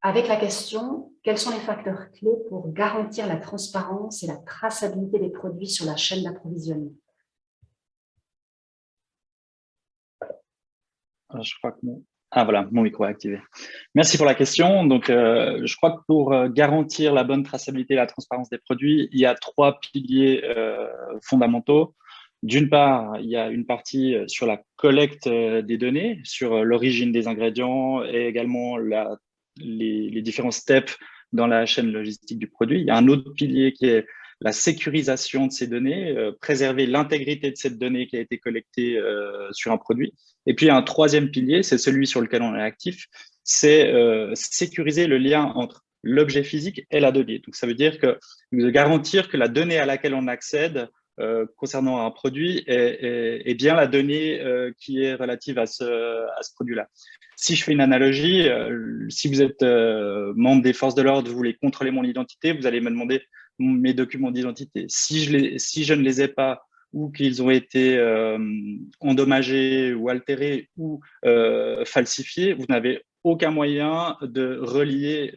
avec la question: quels sont les facteurs clés pour garantir la transparence et la traçabilité des produits sur la chaîne d'approvisionnement? Je crois que voilà, mon micro est activé. Merci pour la question. Donc, je crois que pour garantir la bonne traçabilité et la transparence des produits, il y a trois piliers fondamentaux. D'une part, il y a une partie sur la collecte des données, sur l'origine des ingrédients et également les différents steps dans la chaîne logistique du produit. Il y a un autre pilier qui est la sécurisation de ces données, préserver l'intégrité de cette donnée qui a été collectée sur un produit. Et puis, il y a un troisième pilier, c'est celui sur lequel on est actif, c'est sécuriser le lien entre l'objet physique et la donnée. Donc, ça veut dire de garantir que la donnée à laquelle on accède concernant un produit est bien la donnée qui est relative à ce produit-là. Si je fais une analogie, si vous êtes membre des forces de l'ordre, vous voulez contrôler mon identité, vous allez me demander mes documents d'identité. Si je ne les ai pas ou qu'ils ont été endommagés ou altérés ou falsifiés, vous n'avez aucun moyen de relier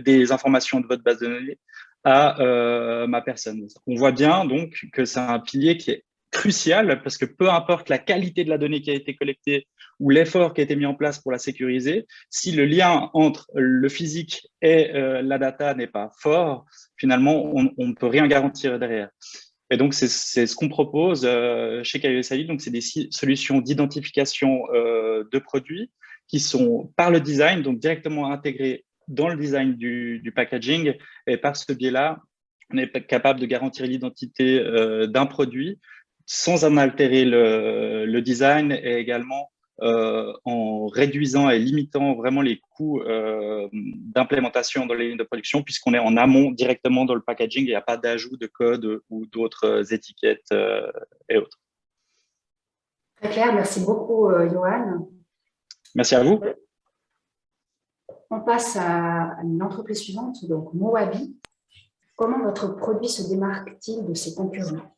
des informations de votre base de données à ma personne. On voit bien donc que c'est un pilier qui est crucial parce que peu importe la qualité de la donnée qui a été collectée ou l'effort qui a été mis en place pour la sécuriser, si le lien entre le physique et la data n'est pas fort, finalement, on ne peut rien garantir derrière. Et donc, c'est ce qu'on propose chez Kaios. Donc, c'est des solutions d'identification de produits qui sont par le design, donc directement intégrées dans le design du packaging. Et par ce biais-là, on est capable de garantir l'identité d'un produit sans en altérer le design et également en réduisant et limitant vraiment les coûts d'implémentation dans les lignes de production, puisqu'on est en amont directement dans le packaging, il n'y a pas d'ajout de code ou d'autres étiquettes et autres. Très clair, merci beaucoup Johan. Merci à vous. On passe à l'entreprise suivante, donc Moabi. Comment votre produit se démarque-t-il de ses concurrents?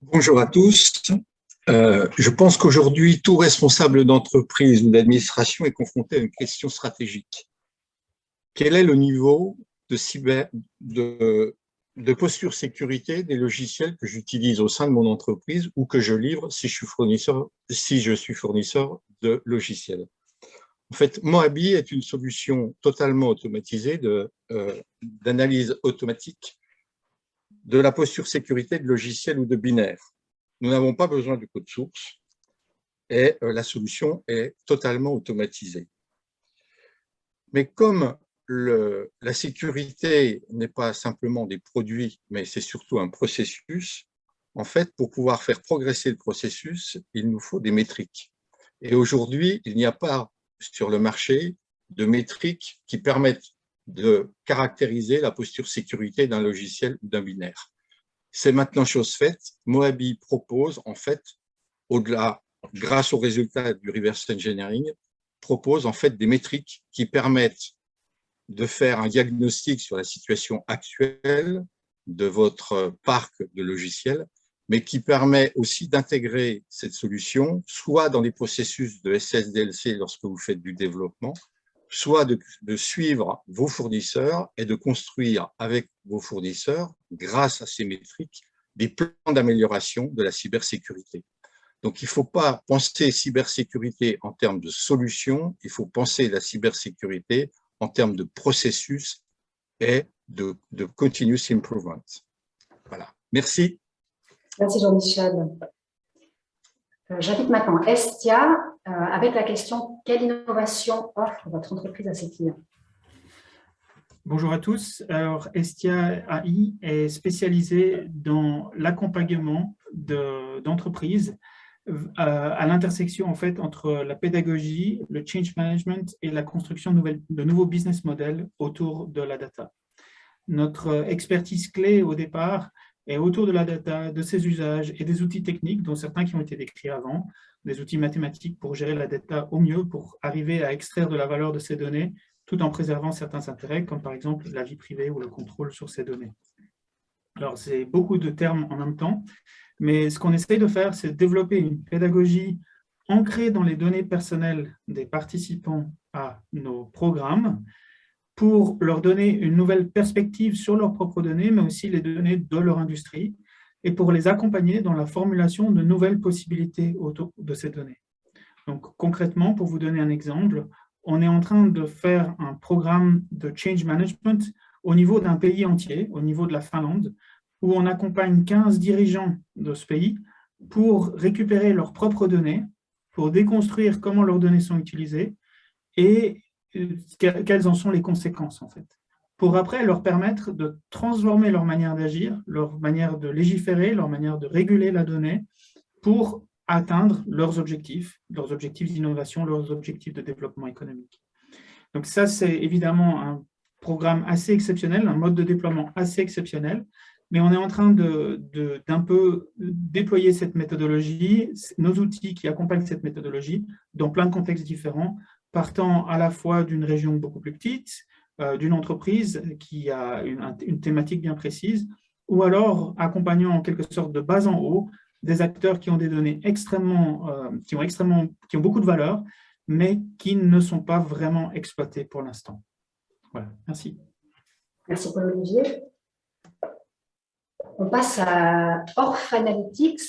Bonjour à tous. Je pense qu'aujourd'hui, tout responsable d'entreprise ou d'administration est confronté à une question stratégique. Quel est le niveau de posture sécurité des logiciels que j'utilise au sein de mon entreprise ou que je livre si je suis fournisseur de logiciels? En fait, Moabi est une solution totalement automatisée d'analyse automatique de la posture sécurité de logiciels ou de binaires. Nous n'avons pas besoin de code source et la solution est totalement automatisée. Mais comme la sécurité n'est pas simplement des produits, mais c'est surtout un processus, en fait, pour pouvoir faire progresser le processus, il nous faut des métriques. Et aujourd'hui, il n'y a pas sur le marché de métriques qui permettent de caractériser la posture sécurité d'un logiciel ou d'un binaire. C'est maintenant chose faite. Moabi propose, en fait, au-delà, grâce aux résultats du reverse engineering, propose en fait des métriques qui permettent de faire un diagnostic sur la situation actuelle de votre parc de logiciels, mais qui permet aussi d'intégrer cette solution, soit dans les processus de SSDLC lorsque vous faites du développement, soit de suivre vos fournisseurs et de construire avec vos fournisseurs, grâce à ces métriques, des plans d'amélioration de la cybersécurité. Donc, il ne faut pas penser cybersécurité en termes de solutions, il faut penser la cybersécurité en termes de processus et de continuous improvement. Voilà. Merci. Merci Jean-Michel. J'invite maintenant Estia avec la question « Quelle innovation offre votre entreprise à ses clients ?» Bonjour à tous. Alors, Estia AI est spécialisée dans l'accompagnement d'entreprises à l'intersection en fait entre la pédagogie, le change management et la construction de nouveaux business models autour de la data. Notre expertise clé au départ est autour de la data, de ses usages et des outils techniques, dont certains qui ont été décrits avant, des outils mathématiques pour gérer la data au mieux, pour arriver à extraire de la valeur de ces données, tout en préservant certains intérêts, comme par exemple la vie privée ou le contrôle sur ces données. Alors, c'est beaucoup de termes en même temps, mais ce qu'on essaye de faire, c'est développer une pédagogie ancrée dans les données personnelles des participants à nos programmes, pour leur donner une nouvelle perspective sur leurs propres données, mais aussi les données de leur industrie, et pour les accompagner dans la formulation de nouvelles possibilités autour de ces données. Donc concrètement, pour vous donner un exemple, on est en train de faire un programme de change management au niveau d'un pays entier, au niveau de la Finlande, où on accompagne 15 dirigeants de ce pays pour récupérer leurs propres données, pour déconstruire comment leurs données sont utilisées, et quelles en sont les conséquences, en fait, pour après leur permettre de transformer leur manière d'agir, leur manière de légiférer, leur manière de réguler la donnée pour atteindre leurs objectifs d'innovation, leurs objectifs de développement économique. Donc ça, c'est évidemment un programme assez exceptionnel, un mode de déploiement assez exceptionnel, mais on est en train d'un peu déployer cette méthodologie, nos outils qui accompagnent cette méthodologie dans plein de contextes différents, partant à la fois d'une région beaucoup plus petite, d'une entreprise qui a une thématique bien précise, ou alors accompagnant en quelque sorte de bas en haut des acteurs qui ont des données qui ont beaucoup de valeur, mais qui ne sont pas vraiment exploités pour l'instant. Voilà, merci. Merci Paul-Olivier. On passe à Orphanalytics.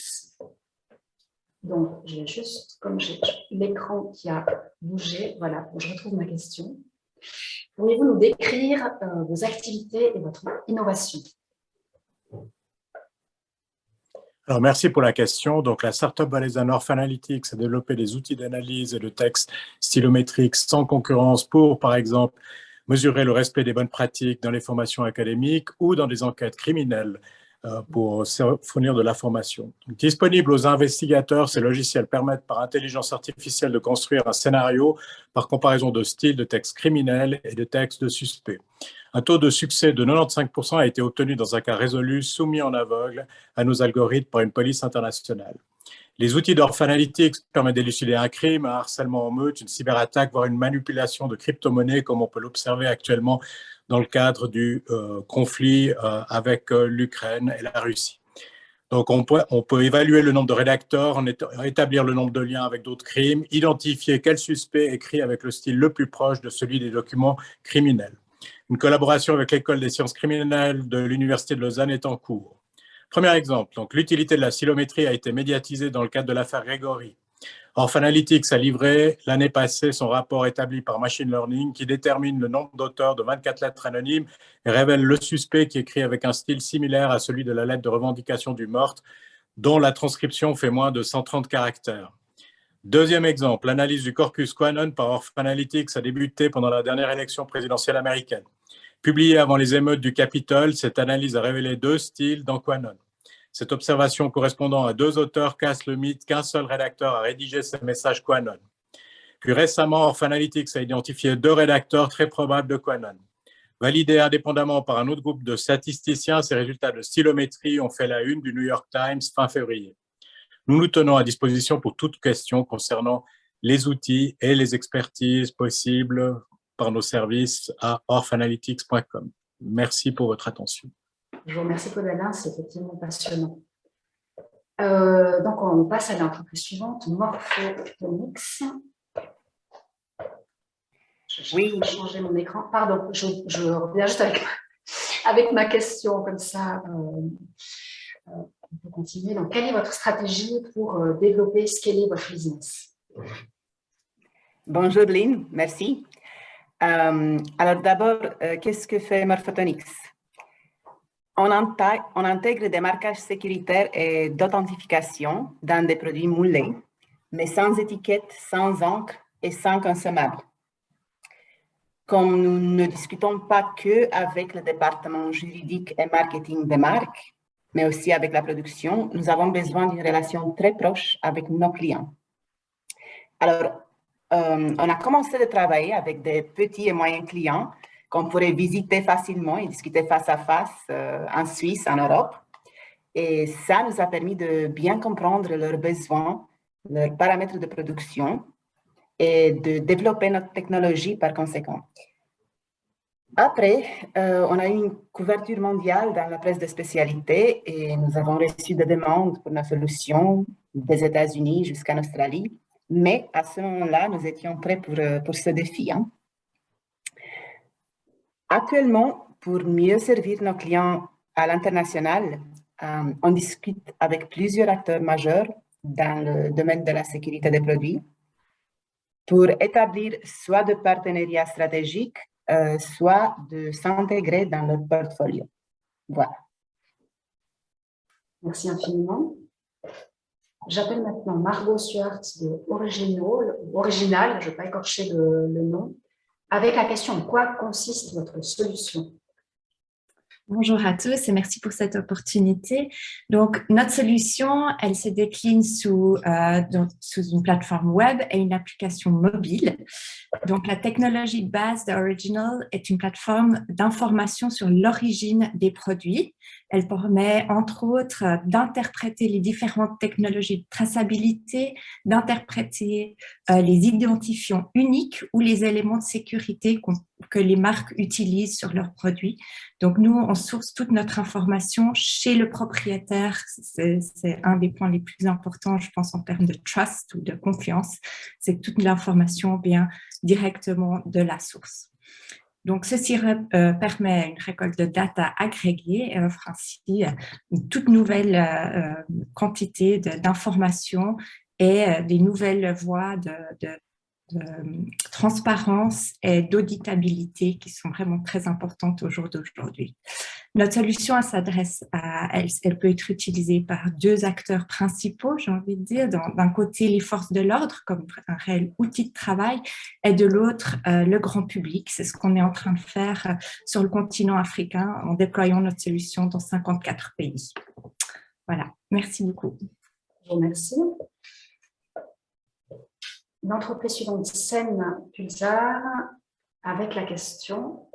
Donc, je vais juste, comme j'ai l'écran qui a bougé, voilà, je retrouve ma question. Pourriez-vous nous décrire vos activités et votre innovation? Alors, merci pour la question. Donc, la startup valaisanne Orphanalytics a développé des outils d'analyse et de texte stylométriques sans concurrence pour, par exemple, mesurer le respect des bonnes pratiques dans les formations académiques ou dans des enquêtes criminelles pour fournir de l'information. Disponible aux investigateurs, ces logiciels permettent par intelligence artificielle de construire un scénario par comparaison de styles de texte criminels et de textes de suspects. Un taux de succès de 95% a été obtenu dans un cas résolu soumis en aveugle à nos algorithmes par une police internationale. Les outils d'Orphanalytics permettent d'élucider un crime, un harcèlement en meute, une cyberattaque, voire une manipulation de crypto-monnaies, comme on peut l'observer actuellement dans le cadre du conflit avec l'Ukraine et la Russie. Donc, on peut évaluer le nombre de rédacteurs, établir le nombre de liens avec d'autres crimes, identifier quel suspect écrit avec le style le plus proche de celui des documents criminels. Une collaboration avec l'École des sciences criminelles de l'Université de Lausanne est en cours. Premier exemple, donc l'utilité de la stylométrie a été médiatisée dans le cadre de l'affaire Gregory. Orphalytics a livré l'année passée son rapport établi par Machine Learning qui détermine le nombre d'auteurs de 24 lettres anonymes et révèle le suspect qui écrit avec un style similaire à celui de la lettre de revendication du meurtre, dont la transcription fait moins de 130 caractères. Deuxième exemple, l'analyse du corpus QAnon par Orphalytics a débuté pendant la dernière élection présidentielle américaine. Publiée avant les émeutes du Capitole, cette analyse a révélé 2 styles dans QAnon. Cette observation correspondant à 2 auteurs casse le mythe qu'un seul rédacteur a rédigé ces messages QAnon. Puis récemment, Orphalytics a identifié 2 rédacteurs très probables de QAnon. Validés indépendamment par un autre groupe de statisticiens, ces résultats de stylométrie ont fait la une du New York Times fin février. Nous nous tenons à disposition pour toute question concernant les outils et les expertises possibles par nos services à orphalytics.com. Merci pour votre attention. Je vous remercie, Claude Alain, c'est effectivement passionnant. Donc, on passe à l'entreprise suivante, Morphotonix. Je vais changer mon écran. Pardon, je reviens juste avec ma question, comme ça, on peut continuer. Donc, quelle est votre stratégie pour développer, scaler votre business? Bonjour Lynn, merci. Alors d'abord, qu'est-ce que fait Morphotonix? On intègre des marquages sécuritaires et d'authentification dans des produits moulés, mais sans étiquette, sans encre et sans consommable. Comme nous ne discutons pas qu'avec le département juridique et marketing des marques, mais aussi avec la production, nous avons besoin d'une relation très proche avec nos clients. Alors, on a commencé de travailler avec des petits et moyens clients qu'on pourrait visiter facilement et discuter face à face en Suisse, en Europe. Et ça nous a permis de bien comprendre leurs besoins, leurs paramètres de production et de développer notre technologie par conséquent. Après, on a eu une couverture mondiale dans la presse de spécialité et nous avons reçu des demandes pour nos solutions des États-Unis jusqu'en Australie. Mais à ce moment-là, nous étions prêts pour ce défi. Actuellement, pour mieux servir nos clients à l'international, on discute avec plusieurs acteurs majeurs dans le domaine de la sécurité des produits pour établir soit de partenariats stratégiques, soit de s'intégrer dans leur portfolio. Voilà. Merci infiniment. J'appelle maintenant Margot Stuart de Original, je ne vais pas écorcher le nom, avec la question: en quoi consiste votre solution? Bonjour à tous et merci pour cette opportunité. Donc, notre solution, elle se décline sous une plateforme web et une application mobile. Donc, la technologie de base d'Original est une plateforme d'information sur l'origine des produits. Elle permet, entre autres, d'interpréter les différentes technologies de traçabilité, d'interpréter les identifiants uniques ou les éléments de sécurité que les marques utilisent sur leurs produits. Donc, nous, on source toute notre information chez le propriétaire. C'est un des points les plus importants, je pense, en termes de trust ou de confiance. C'est que toute l'information vient directement de la source. Donc, ceci permet une récolte de data agrégée et offre ainsi une toute nouvelle quantité d'informations et des nouvelles voies de transparence et d'auditabilité qui sont vraiment très importantes au jour d'aujourd'hui. Notre solution, elle peut être utilisée par 2 acteurs principaux, j'ai envie de dire. D'un côté, les forces de l'ordre comme un réel outil de travail et de l'autre, le grand public. C'est ce qu'on est en train de faire sur le continent africain en déployant notre solution dans 54 pays. Voilà, merci beaucoup. Je vous remercie. L'entreprise suivante, Sen Pulsar, avec la question.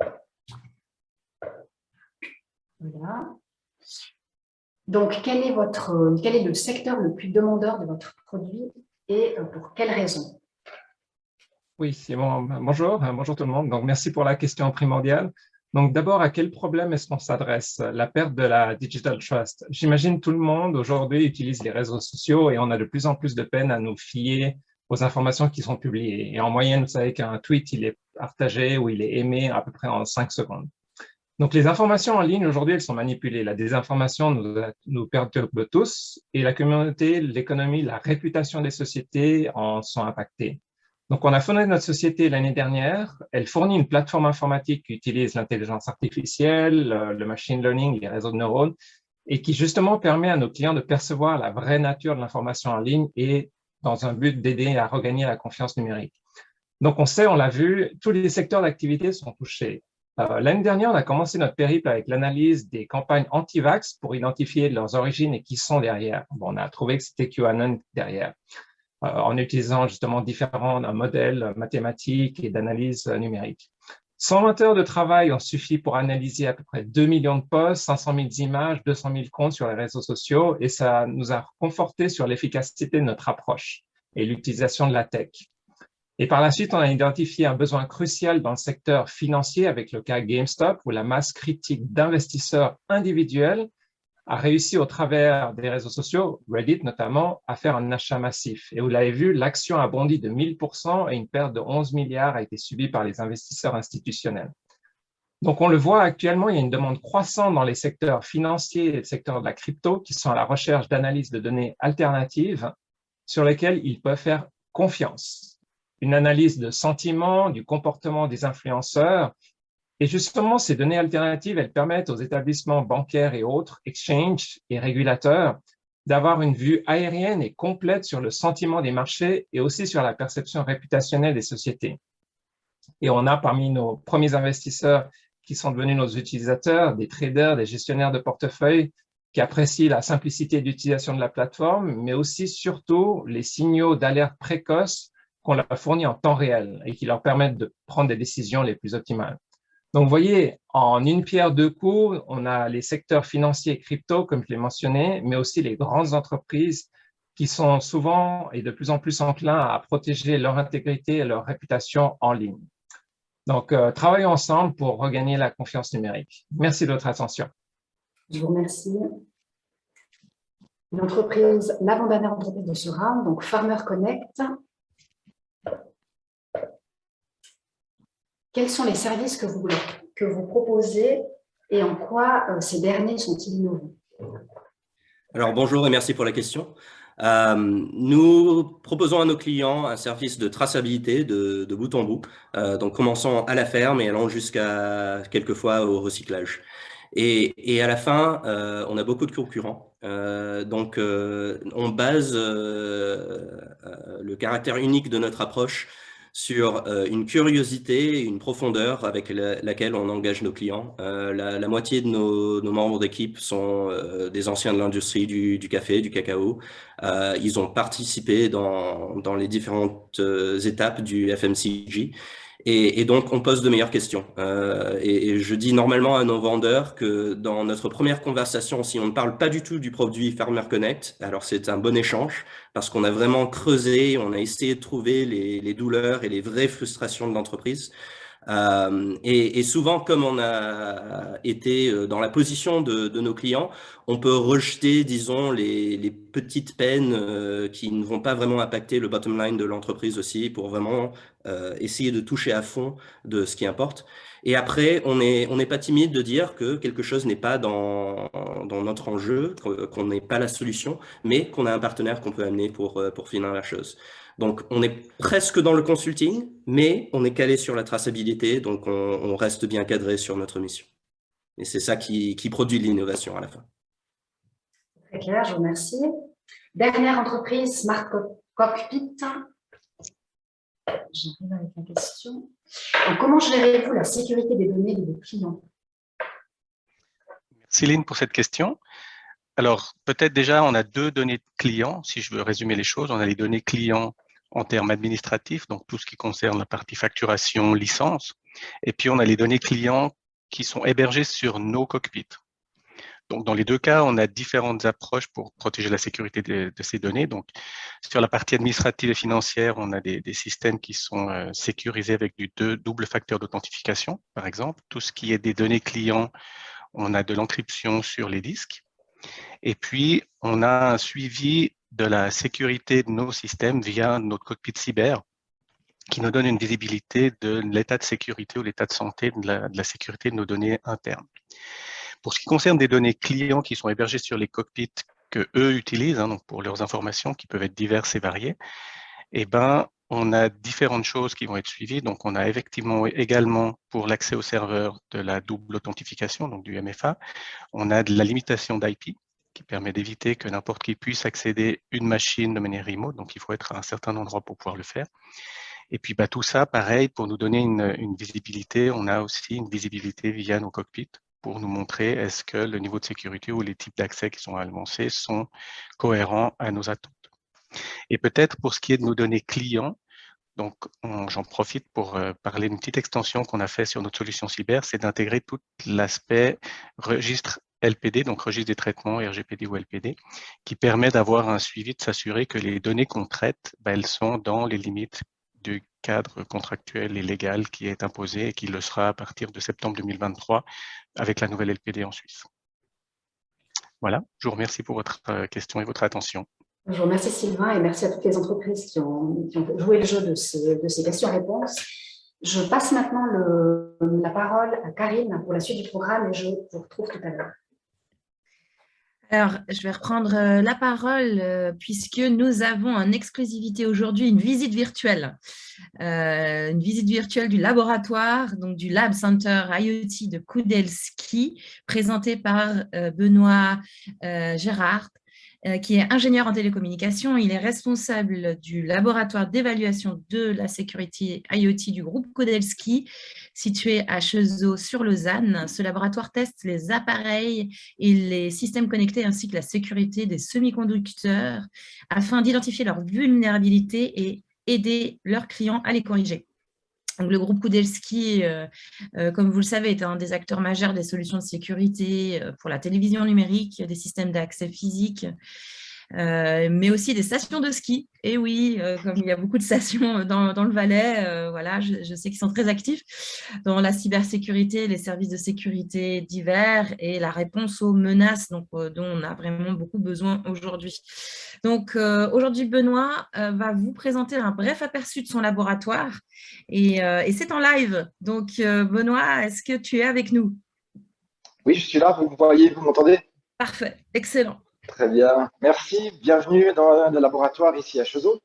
Voilà. Donc, quel est le secteur le plus demandeur de votre produit et pour quelles raisons? Oui, c'est bon. Bonjour tout le monde. Donc, merci pour la question primordiale. Donc d'abord, à quel problème est-ce qu'on s'adresse? La perte de la digital trust. J'imagine tout le monde aujourd'hui utilise les réseaux sociaux et on a de plus en plus de peine à nous fier aux informations qui sont publiées. Et en moyenne, vous savez qu'un tweet, il est partagé ou il est aimé à peu près en 5 secondes. Donc, les informations en ligne, aujourd'hui, elles sont manipulées. La désinformation nous perturbe tous et la communauté, l'économie, la réputation des sociétés en sont impactées. Donc, on a fondé notre société l'année dernière. Elle fournit une plateforme informatique qui utilise l'intelligence artificielle, le machine learning, les réseaux de neurones, et qui justement permet à nos clients de percevoir la vraie nature de l'information en ligne et dans un but d'aider à regagner la confiance numérique. Donc, on sait, on l'a vu, tous les secteurs d'activité sont touchés. L'année dernière, on a commencé notre périple avec l'analyse des campagnes anti-vax pour identifier leurs origines et qui sont derrière. Bon, on a trouvé que c'était QAnon derrière, en utilisant justement différents modèles mathématiques et d'analyse numérique. 120 heures de travail ont suffi pour analyser à peu près 2 millions de posts, 500 000 images, 200 000 comptes sur les réseaux sociaux et ça nous a conforté sur l'efficacité de notre approche et l'utilisation de la tech. Et par la suite, on a identifié un besoin crucial dans le secteur financier avec le cas GameStop, où la masse critique d'investisseurs individuels a réussi au travers des réseaux sociaux, Reddit notamment, à faire un achat massif. Et vous l'avez vu, l'action a bondi de 1000% et une perte de 11 milliards a été subie par les investisseurs institutionnels. Donc, on le voit actuellement, il y a une demande croissante dans les secteurs financiers et le secteur de la crypto qui sont à la recherche d'analyses de données alternatives sur lesquelles ils peuvent faire confiance. Une analyse de sentiments, du comportement des influenceurs. Et justement, ces données alternatives, elles permettent aux établissements bancaires et autres, exchanges et régulateurs, d'avoir une vue aérienne et complète sur le sentiment des marchés et aussi sur la perception réputationnelle des sociétés. Et on a parmi nos premiers investisseurs qui sont devenus nos utilisateurs, des traders, des gestionnaires de portefeuille qui apprécient la simplicité d'utilisation de la plateforme, mais aussi surtout les signaux d'alerte précoces qu'on leur fournit en temps réel et qui leur permettent de prendre des décisions les plus optimales. Donc, vous voyez, en une pierre deux coups, on a les secteurs financiers et crypto, comme je l'ai mentionné, mais aussi les grandes entreprises qui sont souvent et de plus en plus enclins à protéger leur intégrité et leur réputation en ligne. Donc, travaillons ensemble pour regagner la confiance numérique. Merci de votre attention. Je vous remercie. L'entreprise, l'avant-dernière entreprise de ce round, donc Farmer Connect. Quels sont les services que vous proposez et en quoi ces derniers sont-ils innovants? Alors, bonjour et merci pour la question. Nous proposons à nos clients un service de traçabilité de bout en bout, donc commençant à la ferme et allant jusqu'à quelquefois au recyclage. Et à la fin, on a beaucoup de concurrents. Donc, on base le caractère unique de notre approche sur une curiosité et une profondeur avec laquelle on engage nos clients. La moitié de nos membres d'équipe sont des anciens de l'industrie du café, du cacao. Ils ont participé dans les différentes étapes du FMCG. Et donc, on pose de meilleures questions. Et je dis normalement à nos vendeurs que dans notre première conversation, si on ne parle pas du tout du produit Farmer Connect, alors c'est un bon échange parce qu'on a vraiment creusé, on a essayé de trouver les douleurs et les vraies frustrations de l'entreprise. Et souvent, comme on a été dans la position de nos clients, on peut rejeter, disons, les petites peines qui ne vont pas vraiment impacter le bottom line de l'entreprise aussi pour vraiment essayer de toucher à fond de ce qui importe. Et après, on n'est pas timide de dire que quelque chose n'est pas dans notre enjeu, qu'on n'est pas la solution, mais qu'on a un partenaire qu'on peut amener pour finir la chose. Donc, on est presque dans le consulting, mais on est calé sur la traçabilité, donc on reste bien cadré sur notre mission. Et c'est ça qui produit de l'innovation à la fin. Très clair, je vous remercie. Dernière entreprise, Smart Cockpit. J'arrive avec la question. Donc, comment gérez-vous la sécurité des données de vos clients? Merci Lynn pour cette question. Alors, peut-être déjà, on a deux données de clients, si je veux résumer les choses. On a les données clients en termes administratifs, donc tout ce qui concerne la partie facturation, licence. Et puis, on a les données clients qui sont hébergées sur nos cockpits. Donc, dans les deux cas, on a différentes approches pour protéger la sécurité de ces données. Donc, sur la partie administrative et financière, on a des systèmes qui sont sécurisés avec du double facteur d'authentification, par exemple. Tout ce qui est des données clients, on a de l'encryption sur les disques. Et puis, on a un suivi de la sécurité de nos systèmes via notre cockpit cyber, qui nous donne une visibilité de l'état de sécurité ou l'état de santé de la sécurité de nos données internes. Pour ce qui concerne des données clients qui sont hébergées sur les cockpits que eux utilisent, donc pour leurs informations qui peuvent être diverses et variées, eh ben, on a différentes choses qui vont être suivies. Donc, on a effectivement également pour l'accès au serveur de la double authentification, donc du MFA, on a de la limitation d'IP qui permet d'éviter que n'importe qui puisse accéder à une machine de manière remote. Donc, il faut être à un certain endroit pour pouvoir le faire. Et puis, tout ça, pareil, pour nous donner une visibilité, on a aussi une visibilité via nos cockpits pour nous montrer est-ce que le niveau de sécurité ou les types d'accès qui sont annoncés sont cohérents à nos attentes. Et peut-être pour ce qui est de nos données clients, donc j'en profite pour parler d'une petite extension qu'on a fait sur notre solution cyber, c'est d'intégrer tout l'aspect registre LPD, donc registre des traitements, RGPD ou LPD, qui permet d'avoir un suivi, de s'assurer que les données qu'on traite, elles sont dans les limites du cadre contractuel et légal qui est imposé et qui le sera à partir de septembre 2023 avec la nouvelle LPD en Suisse. Voilà, je vous remercie pour votre question et votre attention. Je vous remercie Sylvain et merci à toutes les entreprises qui ont joué le jeu de ces questions-réponses. Je passe maintenant la parole à Karine pour la suite du programme et je vous retrouve tout à l'heure. Alors, je vais reprendre la parole puisque nous avons en exclusivité aujourd'hui une visite virtuelle. Une visite virtuelle du laboratoire, donc du Lab Center IoT de Kudelski, présentée par Benoît Gérard, qui est ingénieur en télécommunications. Il est responsable du laboratoire d'évaluation de la sécurité IoT du groupe Kudelski, situé à Cheseaux sur Lausanne. Ce laboratoire teste les appareils et les systèmes connectés ainsi que la sécurité des semi-conducteurs afin d'identifier leurs vulnérabilités et aider leurs clients à les corriger. Donc, le groupe Kudelski, comme vous le savez, est un des acteurs majeurs des solutions de sécurité pour la télévision numérique, des systèmes d'accès physique, mais aussi des stations de ski. Et oui, comme il y a beaucoup de stations dans le Valais, voilà, je sais qu'ils sont très actifs dans la cybersécurité, les services de sécurité divers et la réponse aux menaces dont on a vraiment beaucoup besoin aujourd'hui. Donc, aujourd'hui, Benoît va vous présenter un bref aperçu de son laboratoire et c'est en live. Donc, Benoît, est-ce que tu es avec nous? Oui, je suis là. Vous me voyez, vous m'entendez? Parfait, excellent. Très bien, merci. Bienvenue dans le laboratoire ici à Cheseaux.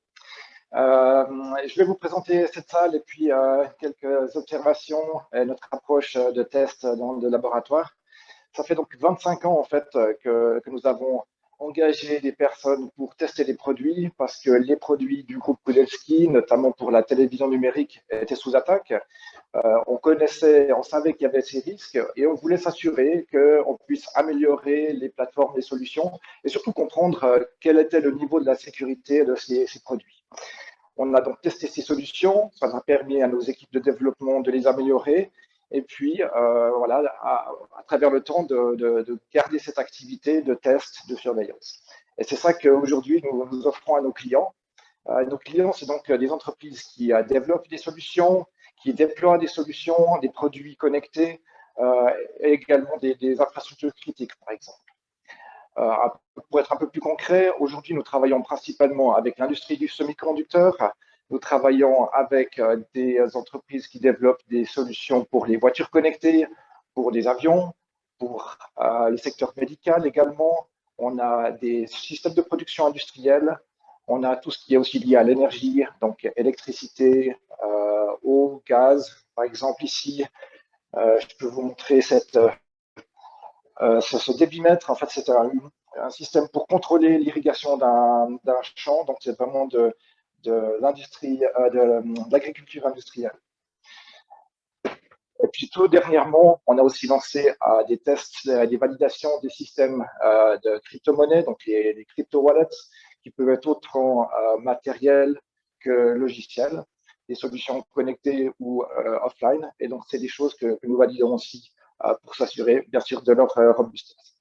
Je vais vous présenter cette salle et puis quelques observations et notre approche de test dans le laboratoire. Ça fait donc 25 ans en fait que nous avons engagé des personnes pour tester les produits parce que les produits du groupe Kudelski, notamment pour la télévision numérique, étaient sous attaque. On savait qu'il y avait ces risques et on voulait s'assurer qu'on puisse améliorer les plateformes, les solutions et surtout comprendre quel était le niveau de la sécurité de ces produits. On a donc testé ces solutions, ça a permis à nos équipes de développement de les améliorer et puis voilà, à travers le temps de garder cette activité de test, de surveillance. Et c'est ça qu'aujourd'hui nous offrons à nos clients. Nos clients, c'est donc des entreprises qui développent des solutions, qui déploient des solutions, des produits connectés et également des infrastructures critiques, par exemple. Pour être un peu plus concret, aujourd'hui, nous travaillons principalement avec l'industrie du semi-conducteur. Nous travaillons avec des entreprises qui développent des solutions pour les voitures connectées, pour des avions, pour le secteur médical également. On a des systèmes de production industrielle. On a tout ce qui est aussi lié à l'énergie, donc électricité, eau, gaz. Par exemple, ici, je peux vous montrer ce débitmètre. En fait, c'est un système pour contrôler l'irrigation d'un champ. Donc, c'est vraiment de l'industrie, de l'agriculture industrielle. Et puis, tout dernièrement, on a aussi lancé des tests, des validations des systèmes de crypto-monnaies, donc les crypto-wallets, qui peuvent être autant matériels que logiciels, des solutions connectées ou offline. Et donc, c'est des choses que nous validons aussi pour s'assurer, bien sûr, de leur robustesse.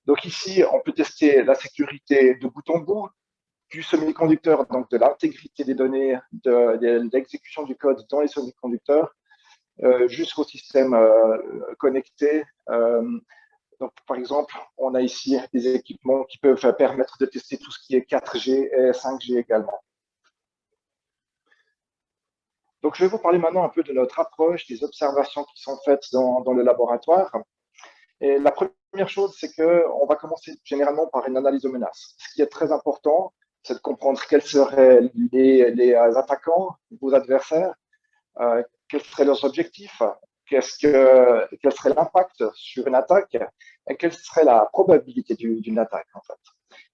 Donc ici, on peut tester la sécurité de bout en bout, du semi-conducteur, donc de l'intégrité des données, de l'exécution du code dans les semi-conducteurs, jusqu'au système connecté. Donc, par exemple, on a ici des équipements qui peuvent permettre de tester tout ce qui est 4G et 5G également. Donc, je vais vous parler maintenant un peu de notre approche, des observations qui sont faites dans le laboratoire. Et la première chose, c'est qu'on va commencer généralement par une analyse de menaces. Ce qui est très important, c'est de comprendre quels seraient les attaquants, vos adversaires, quels seraient leurs objectifs, quel serait l'impact sur une attaque et quelle serait la probabilité d'une attaque, en fait.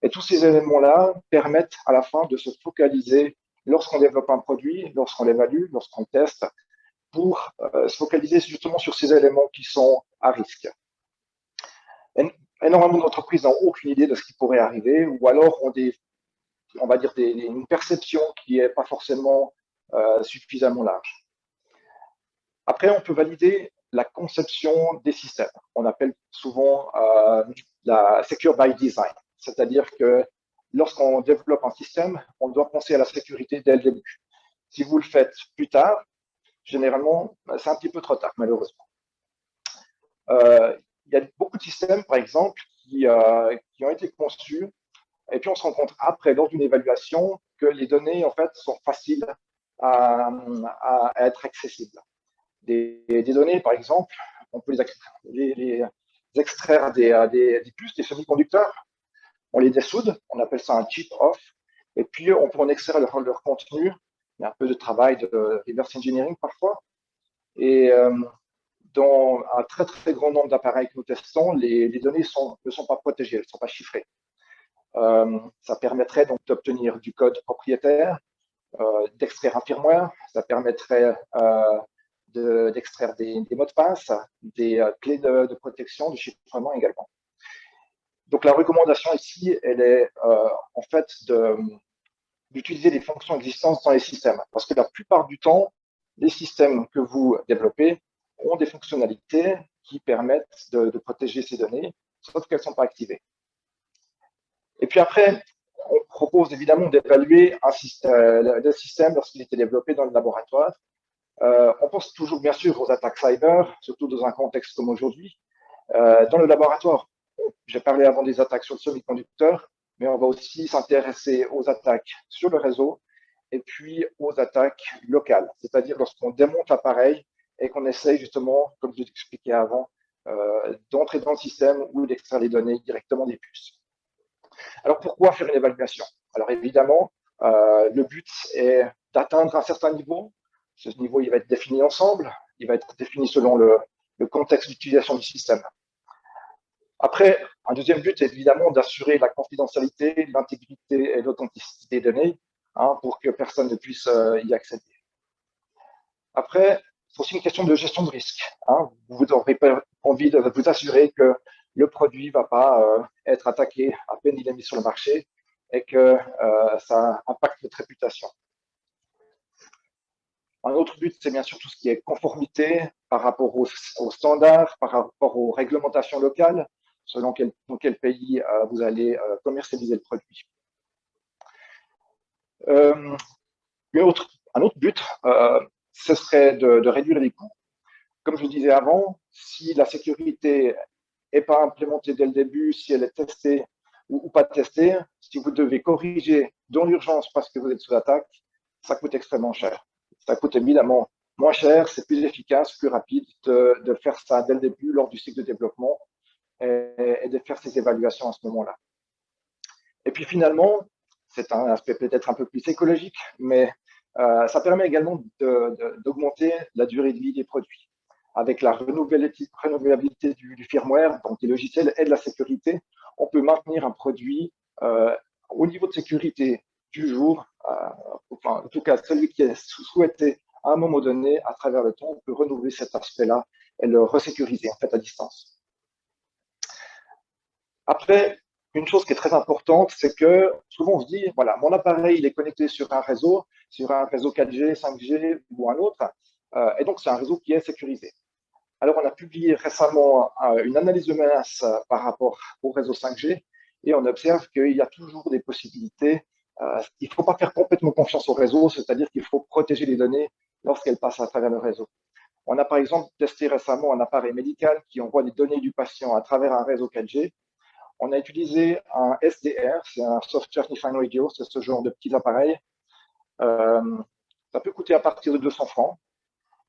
Et tous ces éléments-là permettent à la fin de se focaliser lorsqu'on développe un produit, lorsqu'on l'évalue, lorsqu'on teste, pour se focaliser justement sur ces éléments qui sont à risque. Énormément d'entreprises n'ont aucune idée de ce qui pourrait arriver, ou alors ont on va dire une perception qui n'est pas forcément suffisamment large. Après, on peut valider la conception des systèmes. On appelle souvent la Secure by Design, c'est-à-dire que lorsqu'on développe un système, on doit penser à la sécurité dès le début. Si vous le faites plus tard, généralement, c'est un petit peu trop tard, malheureusement. Il y a beaucoup de systèmes, par exemple, qui ont été conçus, et puis on se rend compte après, lors d'une évaluation, que les données, en fait, sont faciles à être accessibles. Des données, par exemple, on peut les extraire des puces, des semi-conducteurs, on les dessoude, on appelle ça un chip-off, et puis on peut en extraire leur contenu. Il y a un peu de travail de reverse engineering parfois, et dans un très très grand nombre d'appareils que nous testons, les données ne sont pas protégées, elles ne sont pas chiffrées. Ça permettrait donc d'obtenir du code propriétaire, d'extraire un firmware, ça permettrait d'extraire des mots de passe, des clés de protection, de chiffrement également. Donc la recommandation ici, elle est en fait d'utiliser les fonctions existantes dans les systèmes, parce que la plupart du temps, les systèmes que vous développez ont des fonctionnalités qui permettent de protéger ces données, sauf qu'elles ne sont pas activées. Et puis après, on propose évidemment d'évaluer le système lorsqu'il était développé dans le laboratoire. On pense toujours bien sûr aux attaques cyber, surtout dans un contexte comme aujourd'hui. Dans le laboratoire, j'ai parlé avant des attaques sur le semi-conducteur, mais on va aussi s'intéresser aux attaques sur le réseau et puis aux attaques locales, c'est-à-dire lorsqu'on démonte l'appareil et qu'on essaye justement, comme je l'expliquais avant, d'entrer dans le système ou d'extraire les données directement des puces. Alors pourquoi faire une évaluation? Alors évidemment, le but est d'atteindre un certain niveau. Ce niveau, il va être défini ensemble, il va être défini selon le contexte d'utilisation du système. Après, un deuxième but est évidemment d'assurer la confidentialité, l'intégrité et l'authenticité des données, pour que personne ne puisse y accéder. Après, c'est aussi une question de gestion de risque. Vous n'aurez pas envie de vous assurer que le produit ne va pas être attaqué à peine il est mis sur le marché et que ça impacte votre réputation. Un autre but, c'est bien sûr tout ce qui est conformité par rapport aux standards, par rapport aux réglementations locales, selon dans quel pays vous allez commercialiser le produit. Un autre but, ce serait de réduire les coûts. Comme je le disais avant, si la sécurité n'est pas implémentée dès le début, si elle est testée ou pas testée, si vous devez corriger dans l'urgence parce que vous êtes sous attaque, ça coûte extrêmement cher. Ça coûte évidemment moins cher, c'est plus efficace, plus rapide de faire ça dès le début, lors du cycle de développement, et de faire ces évaluations à ce moment-là. Et puis finalement, c'est un aspect peut-être un peu plus écologique, mais ça permet également d'augmenter la durée de vie des produits. Avec la renouvelabilité du firmware, donc des logiciels et de la sécurité, on peut maintenir un produit au niveau de sécurité du jour, enfin, en tout cas celui qui est souhaité à un moment donné, à travers le temps, on peut renouveler cet aspect-là et le resécuriser en fait à distance. Après, une chose qui est très importante, c'est que souvent on se dit, voilà, mon appareil il est connecté sur un réseau 4G, 5G ou un autre, et donc c'est un réseau qui est sécurisé. Alors, on a publié récemment une analyse de menace par rapport au réseau 5G et on observe qu'il y a toujours des possibilités. Il ne faut pas faire complètement confiance au réseau, c'est-à-dire qu'il faut protéger les données lorsqu'elles passent à travers le réseau. On a par exemple testé récemment un appareil médical qui envoie des données du patient à travers un réseau 4G. On a utilisé un SDR, c'est un Software Defined Radio, c'est ce genre de petits appareils. Ça peut coûter à partir de 200 francs.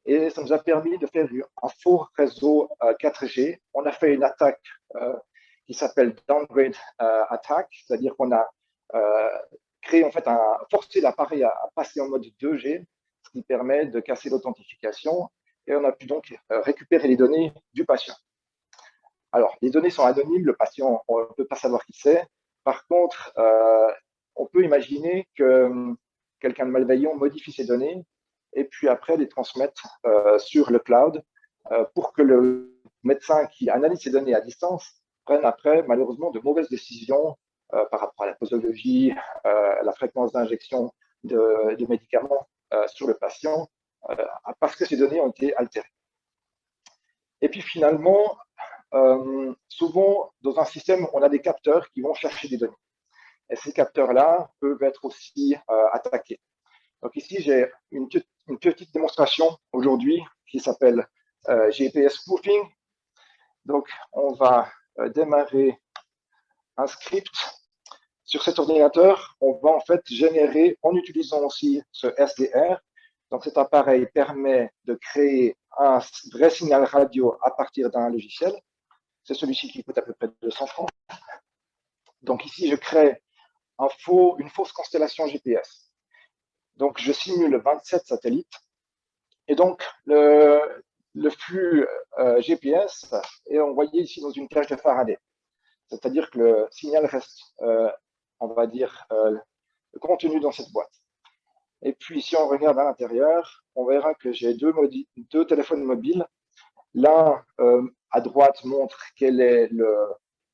Et ça nous a permis de faire un faux réseau 4G. On a fait une attaque qui s'appelle Downgrade Attack, c'est-à-dire qu'on a créé, en fait, forcé l'appareil à passer en mode 2G, ce qui permet de casser l'authentification. Et on a pu donc récupérer les données du patient. Alors, les données sont anonymes, le patient, on ne peut pas savoir qui c'est. Par contre, on peut imaginer que quelqu'un de malveillant modifie ces données et puis après les transmettre sur le cloud pour que le médecin qui analyse ces données à distance prenne après, malheureusement, de mauvaises décisions par rapport à la posologie, la fréquence d'injection de médicaments sur le patient, parce que ces données ont été altérées. Et puis finalement, souvent, dans un système, on a des capteurs qui vont chercher des données. Et ces capteurs-là peuvent être aussi attaqués. Donc ici, j'ai une petite démonstration aujourd'hui qui s'appelle GPS spoofing. Donc, on va démarrer un script. Sur cet ordinateur, on va en fait générer, en utilisant aussi ce SDR. Donc, cet appareil permet de créer un vrai signal radio à partir d'un logiciel. C'est celui-ci qui coûte à peu près 200 francs. Donc ici, je crée une fausse constellation GPS. Donc, je simule 27 satellites. Et donc, le flux GPS est envoyé ici dans une cage de Faraday. C'est-à-dire que le signal reste, on va dire, contenu dans cette boîte. Et puis, si on regarde à l'intérieur, on verra que j'ai deux téléphones mobiles. L'un, à droite, montre quelle est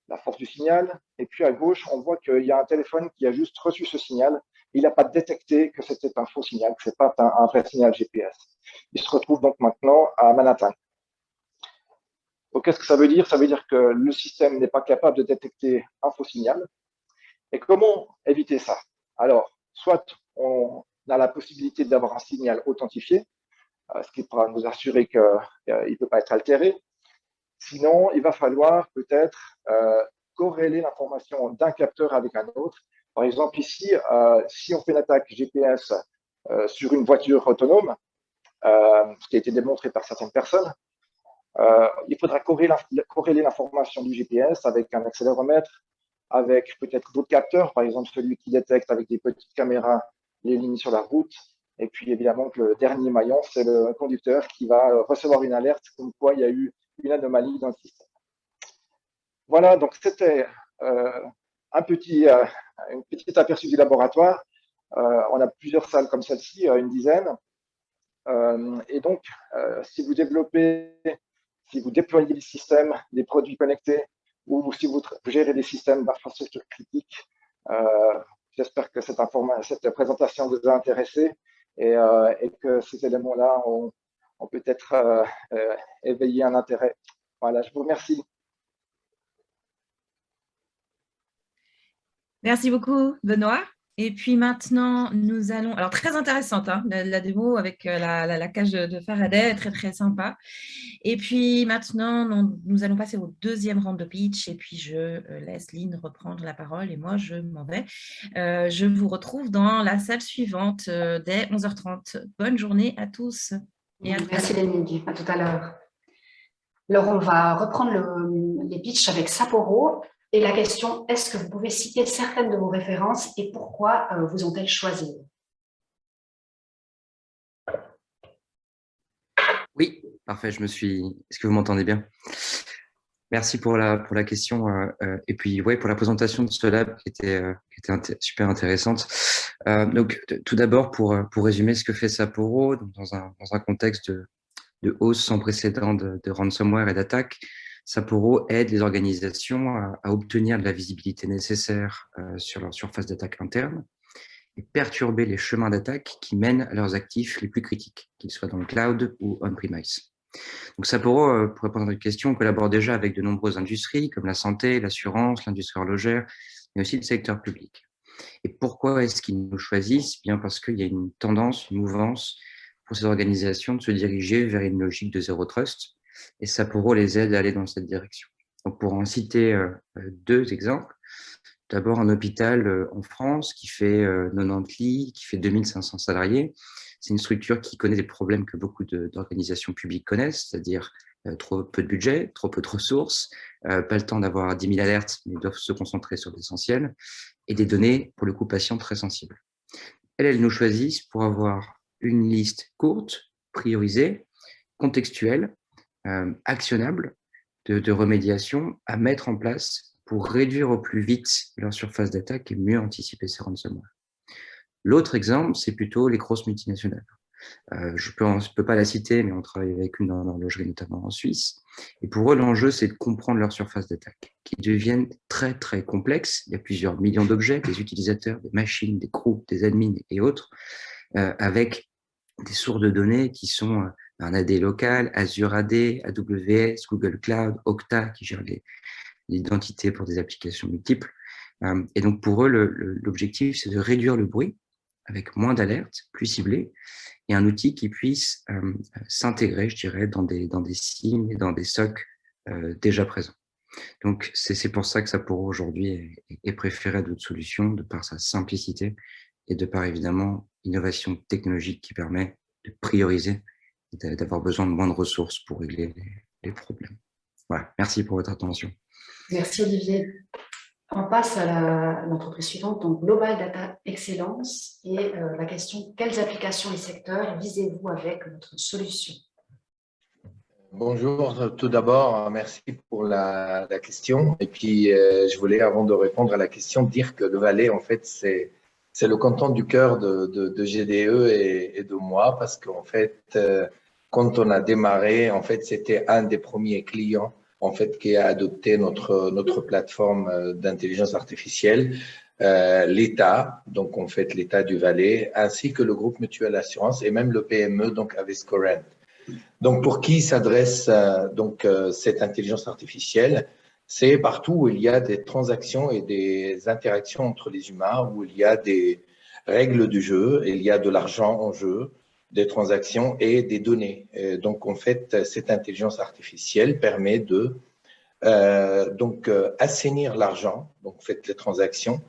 la force du signal. Et puis, à gauche, on voit qu'il y a un téléphone qui a juste reçu ce signal. Il n'a pas détecté que c'était un faux signal, que ce n'est pas un vrai signal GPS. Il se retrouve donc maintenant à Manhattan. Donc, qu'est-ce que ça veut dire? Ça veut dire que le système n'est pas capable de détecter un faux signal. Et comment éviter ça? Alors, soit on a la possibilité d'avoir un signal authentifié, ce qui pourra nous assurer qu'il ne peut pas être altéré. Sinon, il va falloir peut-être corréler l'information d'un capteur avec un autre. Par exemple, ici, si on fait une attaque GPS sur une voiture autonome, ce qui a été démontré par certaines personnes, il faudra corréler l'information du GPS avec un accéléromètre, avec peut-être d'autres capteurs, par exemple celui qui détecte avec des petites caméras les lignes sur la route. Et puis évidemment que le dernier maillon, c'est le conducteur qui va recevoir une alerte comme quoi il y a eu une anomalie dans le système. Voilà, donc c'était un petit aperçu du laboratoire. On a plusieurs salles comme celle-ci, une dizaine. Et donc, si vous déployez des systèmes, des produits connectés, ou si vous gérez des systèmes d'infrastructure critiques, j'espère que cette présentation vous a intéressé et que ces éléments-là ont peut-être éveillé un intérêt. Voilà, je vous remercie. Merci beaucoup, Benoît. Et puis maintenant, nous allons… Alors, très intéressante, hein, la démo avec la cage de Faraday, très, très sympa. Et puis maintenant, nous allons passer au deuxième round de pitch. Et puis, je laisse Lynn reprendre la parole et moi, je m'en vais. Je vous retrouve dans la salle suivante dès 11h30. Bonne journée à tous. Et à Merci, Lénique. À tout à l'heure. Alors, on va reprendre les pitchs avec Sapporo. Et la question, est-ce que vous pouvez citer certaines de vos références et pourquoi vous ont-elles choisies? Oui, parfait, Est-ce que vous m'entendez bien? Merci pour la question et puis ouais, pour la présentation de ce lab qui était super intéressante. Donc, tout d'abord, pour résumer ce que fait Sapporo, dans un contexte de hausse sans précédent de ransomware et d'attaques, Sapporo aide les organisations à obtenir de la visibilité nécessaire sur leur surface d'attaque interne et perturber les chemins d'attaque qui mènent à leurs actifs les plus critiques, qu'ils soient dans le cloud ou on-premise. Donc Sapporo, pour répondre à votre question, collabore déjà avec de nombreuses industries comme la santé, l'assurance, l'industrie horlogère, mais aussi le secteur public. Et pourquoi est-ce qu'ils nous choisissent? Bien parce qu'il y a une tendance, une mouvance pour ces organisations de se diriger vers une logique de zéro trust, et Sapporo les aide à aller dans cette direction. Donc pour en citer deux exemples, d'abord un hôpital en France qui fait 90 lits, qui fait 2500 salariés. C'est une structure qui connaît des problèmes que beaucoup d'organisations publiques connaissent, c'est-à-dire trop peu de budget, trop peu de ressources, pas le temps d'avoir 10 000 alertes, mais doivent se concentrer sur l'essentiel, et des données, pour le coup, patients très sensibles. Elles nous choisissent pour avoir une liste courte, priorisée, contextuelle, actionnable, de remédiation à mettre en place pour réduire au plus vite leur surface d'attaque et mieux anticiper ces ransomware. L'autre exemple, c'est plutôt les grosses multinationales. Je peux pas la citer, mais on travaille avec une dans l'horlogerie, notamment en Suisse. Et pour eux, l'enjeu, c'est de comprendre leur surface d'attaque, qui deviennent très, très complexes. Il y a plusieurs millions d'objets, des utilisateurs, des machines, des groupes, des admins et autres, avec des sources de données qui sont un AD local, Azure AD, AWS, Google Cloud, Okta, qui gère l'identité pour des applications multiples. Et donc, pour eux, l'objectif, c'est de réduire le bruit avec moins d'alertes, plus ciblées, et un outil qui puisse s'intégrer, je dirais, dans des SIEM et dans des SOC déjà présents. Donc, c'est pour ça que Sapporo aujourd'hui est préféré à d'autres solutions, de par sa simplicité et de par, évidemment, innovation technologique qui permet de prioriser et d'avoir besoin de moins de ressources pour régler les problèmes. Voilà, merci pour votre attention. Merci Olivier. On passe à l'entreprise suivante, donc Global Data Excellence, et la question, quelles applications et secteurs visez-vous avec votre solution? Bonjour, tout d'abord, merci pour la question. Et puis, je voulais, avant de répondre à la question, dire que le Valais, en fait, c'est le canton du cœur de GDE et de moi, parce qu'en fait, quand on a démarré, en fait, c'était un des premiers clients en fait, qui a adopté notre plateforme d'intelligence artificielle, l'État, donc en fait l'État du Valais, ainsi que le groupe Mutuelle Assurance et même le PME, donc Aviscorent. Donc pour qui s'adresse cette intelligence artificielle? C'est partout où il y a des transactions et des interactions entre les humains, où il y a des règles du jeu, il y a de l'argent en jeu, des transactions et des données. Donc, en fait, cette intelligence artificielle permet de assainir l'argent, donc en fait, les transactions,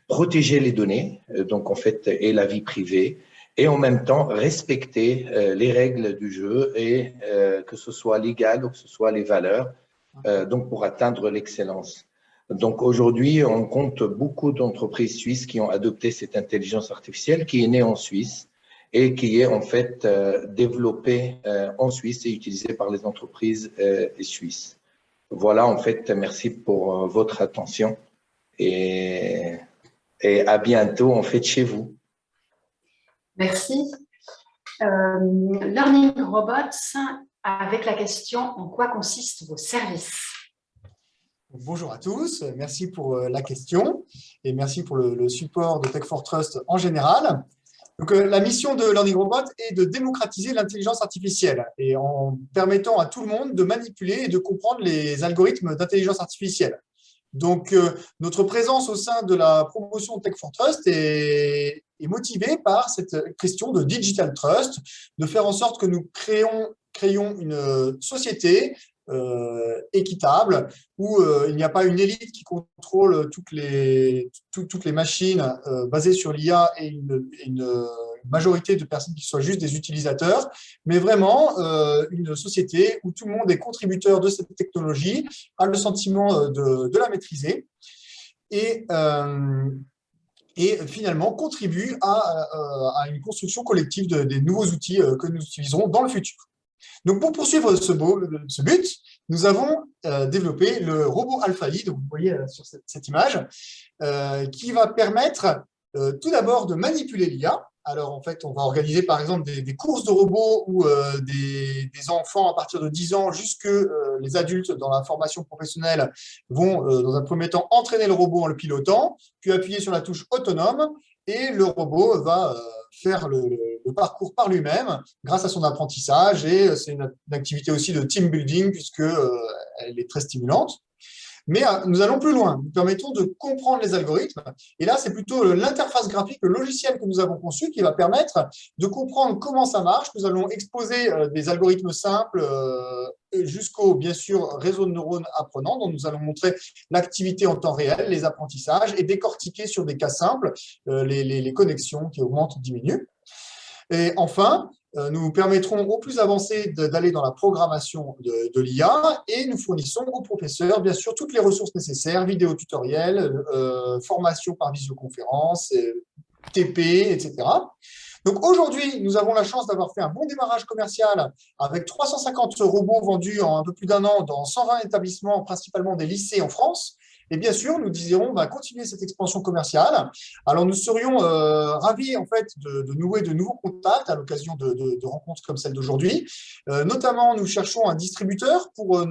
protéger les données, donc en fait, et la vie privée, et en même temps respecter les règles du jeu et que ce soit légal ou que ce soit les valeurs, donc pour atteindre l'excellence. Donc aujourd'hui, on compte beaucoup d'entreprises suisses qui ont adopté cette intelligence artificielle qui est née en Suisse et qui est en fait développée en Suisse et utilisée par les entreprises suisses. Voilà, en fait, merci pour votre attention et à bientôt, en fait, chez vous. Merci. Learning Robots, avec la question, en quoi consistent vos services? Bonjour à tous, merci pour la question et merci pour le support de Tech4Trust en général. Donc, la mission de Learning Robot est de démocratiser l'intelligence artificielle et en permettant à tout le monde de manipuler et de comprendre les algorithmes d'intelligence artificielle. Donc, notre présence au sein de la promotion Tech4Trust est motivée par cette question de Digital Trust, de faire en sorte que nous créions une société équitable, où il n'y a pas une élite qui contrôle toutes les machines basées sur l'IA et une majorité de personnes qui soient juste des utilisateurs, mais vraiment une société où tout le monde est contributeur de cette technologie, a le sentiment de la maîtriser et finalement contribue à une construction collective des nouveaux outils que nous utiliserons dans le futur. Donc, pour poursuivre ce but, nous avons développé le robot AlphaI, donc vous voyez sur cette image, qui va permettre tout d'abord de manipuler l'IA. Alors, en fait, on va organiser par exemple des courses de robots où des enfants à partir de 10 ans jusque les adultes dans la formation professionnelle vont, dans un premier temps, entraîner le robot en le pilotant, puis appuyer sur la touche autonome et le robot va faire le parcours par lui-même grâce à son apprentissage, et c'est une activité aussi de team building puisqu'elle est très stimulante. Mais nous allons plus loin, nous permettons de comprendre les algorithmes. Et là, c'est plutôt l'interface graphique, le logiciel que nous avons conçu qui va permettre de comprendre comment ça marche. Nous allons exposer des algorithmes simples jusqu'au, bien sûr, réseau de neurones apprenants, dont nous allons montrer l'activité en temps réel, les apprentissages, et décortiquer sur des cas simples les connexions qui augmentent ou diminuent. Et enfin, nous permettrons aux plus avancés d'aller dans la programmation de l'IA, et nous fournissons aux professeurs, bien sûr, toutes les ressources nécessaires, vidéos tutoriels, formation par visioconférence, TP, etc. Donc aujourd'hui, nous avons la chance d'avoir fait un bon démarrage commercial avec 350 robots vendus en un peu plus d'un an dans 120 établissements, principalement des lycées en France. Et bien sûr, nous désirons continuer cette expansion commerciale. Alors, nous serions ravis en fait de nouer de nouveaux contacts à l'occasion de rencontres comme celle d'aujourd'hui. Notamment, nous cherchons un distributeur pour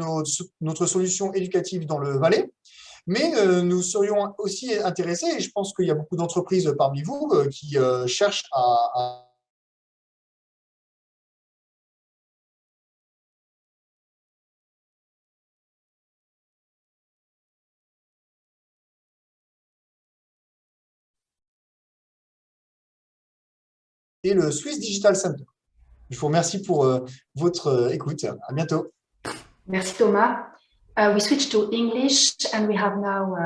notre solution éducative dans le Valais. Mais nous serions aussi intéressés, et je pense qu'il y a beaucoup d'entreprises parmi vous qui cherchent à et le Swiss Digital Center. Je vous remercie pour votre écoute. À bientôt. Merci Thomas. We switch to English, and we have now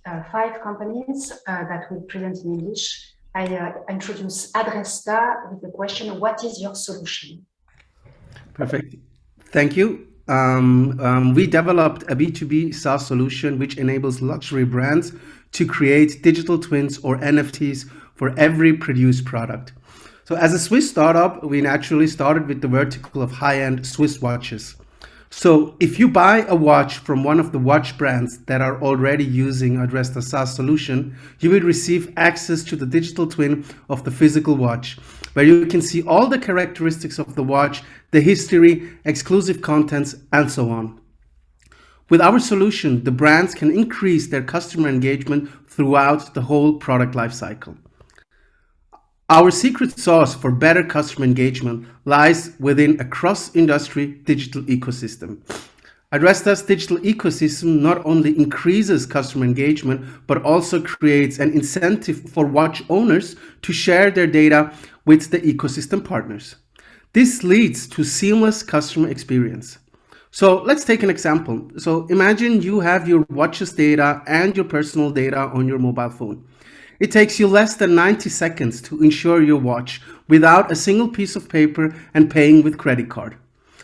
5 companies that will present in English. I introduce Adresta with the question, what is your solution? Perfect. Thank you. We developed a B2B SaaS solution which enables luxury brands to create digital twins or NFTs for every produced product. So as a Swiss startup, we naturally started with the vertical of high-end Swiss watches. So if you buy a watch from one of the watch brands that are already using Adresta SaaS solution, you will receive access to the digital twin of the physical watch, where you can see all the characteristics of the watch, the history, exclusive contents, and so on. With our solution, the brands can increase their customer engagement throughout the whole product lifecycle. Our secret sauce for better customer engagement lies within a cross-industry digital ecosystem. Adresta's digital ecosystem not only increases customer engagement, but also creates an incentive for watch owners to share their data with the ecosystem partners. This leads to seamless customer experience. So let's take an example. So imagine you have your watches data and your personal data on your mobile phone. It takes you less than 90 seconds to insure your watch without a single piece of paper and paying with credit card.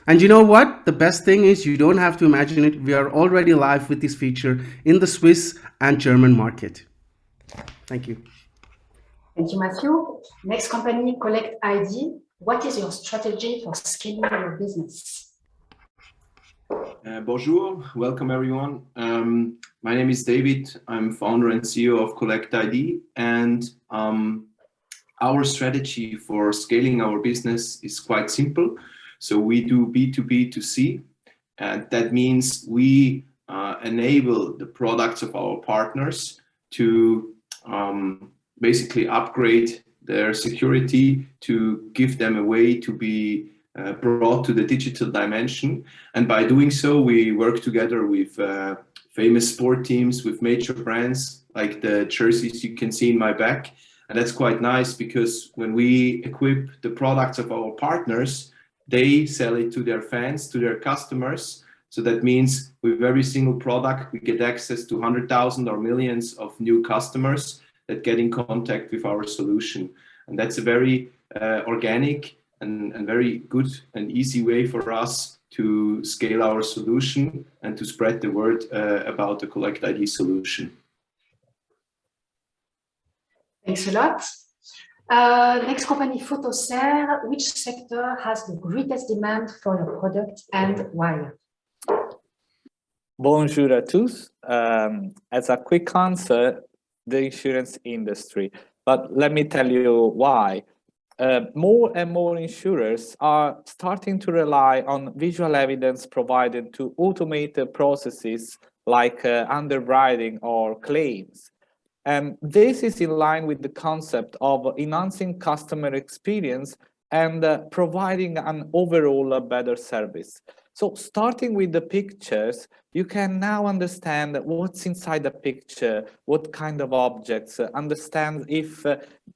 And you know what? The best thing is you don't have to imagine it. We are already live with this feature in the Swiss and German market. Thank you. Thank you, Matthew. Next company, Collect ID. What is your strategy for scaling your business? Bonjour, welcome everyone. My name is David. I'm founder and CEO of Collect ID, and our strategy for scaling our business is quite simple. So we do B2B2C, and that means we enable the products of our partners to basically upgrade their security, to give them a way to be brought to the digital dimension. And by doing so, we work together with famous sport teams, with major brands like the jerseys you can see in my back. And that's quite nice because when we equip the products of our partners, they sell it to their fans, to their customers. So that means with every single product, we get access to 100,000 or millions of new customers that get in contact with our solution. And that's a very organic and very good and easy way for us to scale our solution and to spread the word about the Collect ID solution. Thanks a lot. Next company, Photoser. Which sector has the greatest demand for your product and why? Bonjour à tous. As a quick answer, the insurance industry. But let me tell you why. More and more insurers are starting to rely on visual evidence provided to automate the processes like underwriting or claims. And this is in line with the concept of enhancing customer experience and providing an overall better service. So starting with the pictures, you can now understand what's inside the picture, what kind of objects, understand if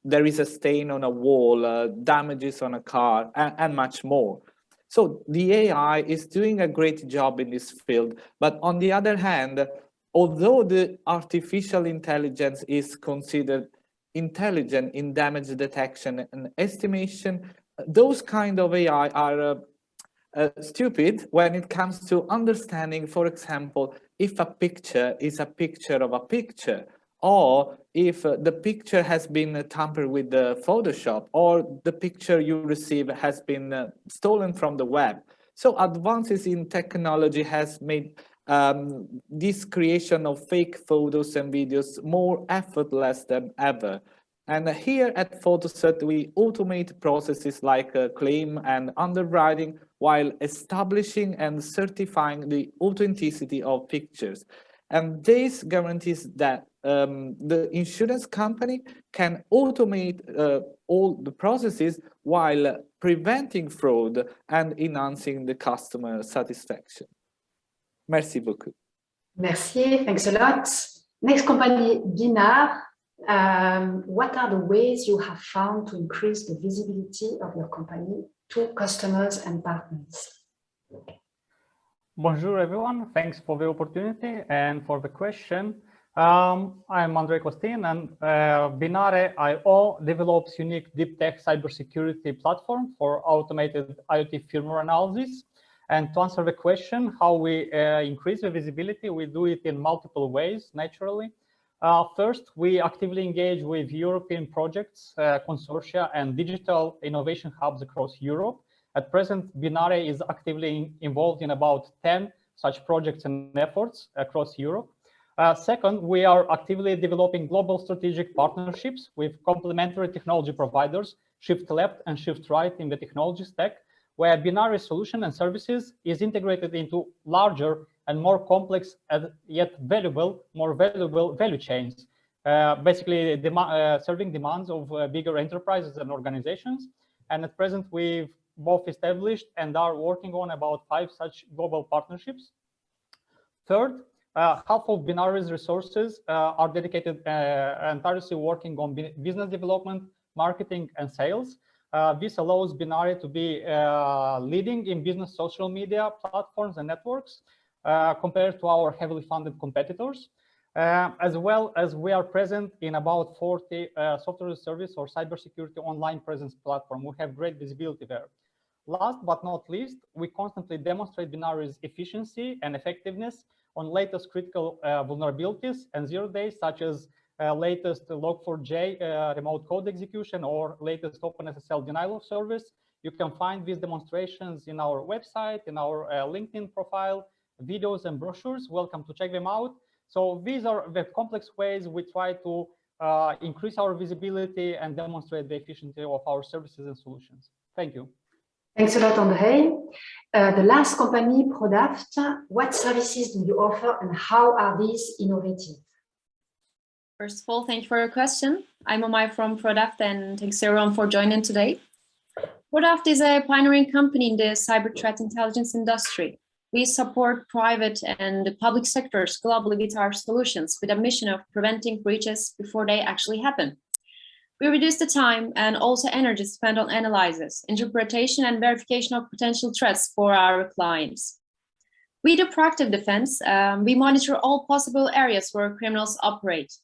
there is a stain on a wall, damages on a car, and much more. So the AI is doing a great job in this field, but on the other hand, although the artificial intelligence is considered intelligent in damage detection and estimation, those kind of AI are stupid when it comes to understanding, for example, if a picture is a picture of a picture, or if the picture has been tampered with the Photoshop, or the picture you receive has been stolen from the web. So advances in technology has made this creation of fake photos and videos more effortless than ever. And here at Photoset, we automate processes like claim and underwriting while establishing and certifying the authenticity of pictures. And this guarantees that the insurance company can automate all the processes while preventing fraud and enhancing the customer satisfaction. Merci beaucoup. Merci, thanks a lot. Next company, Binar. What are the ways you have found to increase the visibility of your company to customers and partners? Bonjour everyone, thanks for the opportunity and for the question. I'm Andrei Costin, and Binare.io develops unique deep tech cybersecurity platform for automated IoT firmware analysis. And to answer the question, how we increase the visibility, we do it in multiple ways, naturally. First, we actively engage with European projects, consortia, and digital innovation hubs across Europe. At present, Binare is actively involved in about 10 such projects and efforts across Europe. Second, we are actively developing global strategic partnerships with complementary technology providers, shift left and shift right in the technology stack, where Binare solution and services is integrated into larger and more complex and yet more valuable value chains, basically serving demands of bigger enterprises and organizations. And at present, we've both established and are working on about 5 such global partnerships. Third, half of Binare's resources are dedicated and tirelessly working on business development, marketing, and sales. This allows Binare to be leading in business social media platforms and networks compared to our heavily funded competitors, as well as we are present in about 40 software as a service or cybersecurity online presence platform. We have great visibility there. Last but not least, we constantly demonstrate Binare's efficiency and effectiveness on latest critical vulnerabilities and 0 days, such as latest Log4j remote code execution or latest OpenSSL denial of service. You can find these demonstrations in our website, in our LinkedIn profile, videos and brochures. Welcome to check them out. So these are the complex ways we try to increase our visibility and demonstrate the efficiency of our services and solutions. Thank you. Thanks a lot, Andrei. The last company, Prodaft, what services do you offer and how are these innovative? First of all, thank you for your question. I'm Omai from Prodaft, and thanks everyone for joining today. Prodaft is a pioneering company in the cyber threat intelligence industry. We support private and public sectors globally with our solutions with a mission of preventing breaches before they actually happen. We reduce the time and also energy spent on analysis, interpretation, and verification of potential threats for our clients. We do proactive defense. We monitor all possible areas where criminals operate.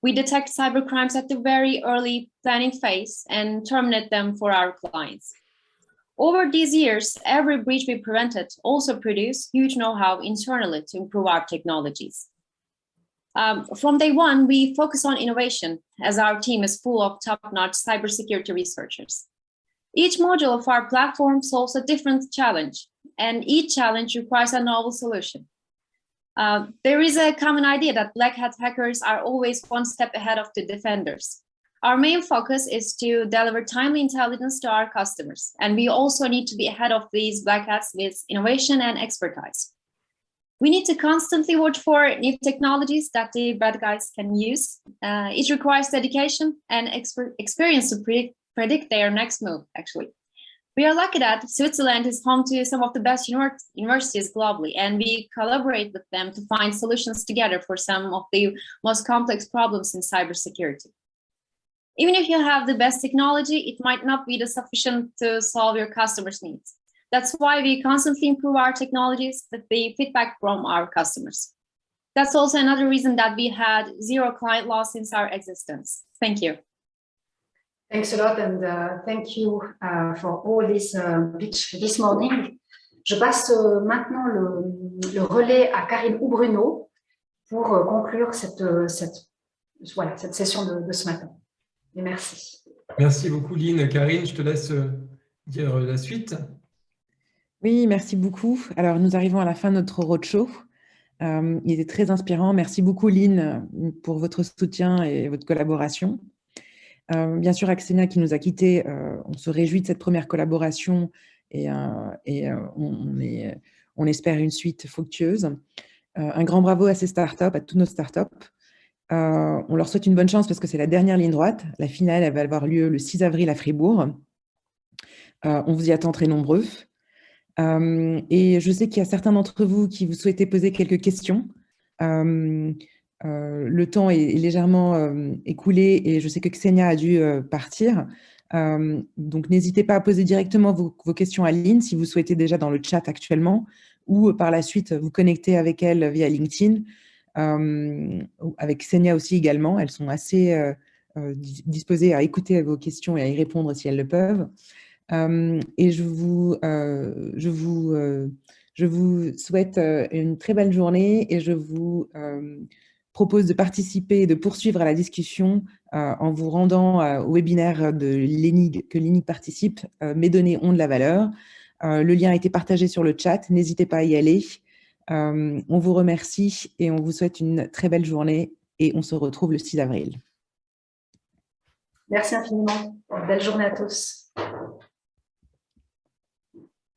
We detect cybercrimes at the very early planning phase and terminate them for our clients. Over these years, every breach we prevented also produced huge know-how internally to improve our technologies. From day one, we focus on innovation as our team is full of top-notch cybersecurity researchers. Each module of our platform solves a different challenge, and each challenge requires a novel solution. There is a common idea that black hat hackers are always one step ahead of the defenders. Our main focus is to deliver timely intelligence to our customers, and we also need to be ahead of these black hats with innovation and expertise. We need to constantly watch for new technologies that the bad guys can use. It requires dedication and experience to predict their next move, actually. We are lucky that Switzerland is home to some of the best universities globally, and we collaborate with them to find solutions together for some of the most complex problems in cybersecurity. Even if you have the best technology, it might not be sufficient to solve your customers' needs. That's why we constantly improve our technologies with the feedback from our customers. That's also another reason that we had 0 client loss since our existence. Thank you. Thanks a lot, and thank you for all this pitch this morning. Je passe maintenant le relais à Karine ou Bruno pour conclure cette session de ce matin. Et merci. Merci beaucoup, Lynn. Karine, je te laisse dire la suite. Oui, merci beaucoup. Alors, nous arrivons à la fin de notre roadshow. Il était très inspirant. Merci beaucoup, Lynn, pour votre soutien et votre collaboration. Bien sûr, Aksenia qui nous a quittés, on se réjouit de cette première collaboration et on espère une suite fructueuse. Un grand bravo à ces startups, à toutes nos startups. On leur souhaite une bonne chance parce que c'est la dernière ligne droite. La finale, elle va avoir lieu le 6 avril à Fribourg. On vous y attend très nombreux. Et je sais qu'il y a certains d'entre vous qui vous souhaitez poser quelques questions. Le temps est légèrement écoulé et je sais que Ksenia a dû partir. Donc, n'hésitez pas à poser directement vos questions à Lynn si vous souhaitez déjà dans le chat actuellement ou par la suite vous connecter avec elle via LinkedIn. Avec Ksenia aussi également. Elles sont assez disposées à écouter vos questions et à y répondre si elles le peuvent. Et je vous souhaite une très belle journée et je vous propose de participer et de poursuivre à la discussion en vous rendant au webinaire de l'ENIG, que l'ENIG participe, Mes données ont de la valeur. Le lien a été partagé sur le chat, n'hésitez pas à y aller. On vous remercie et on vous souhaite une très belle journée et on se retrouve le 6 avril. Merci infiniment. Belle journée à tous.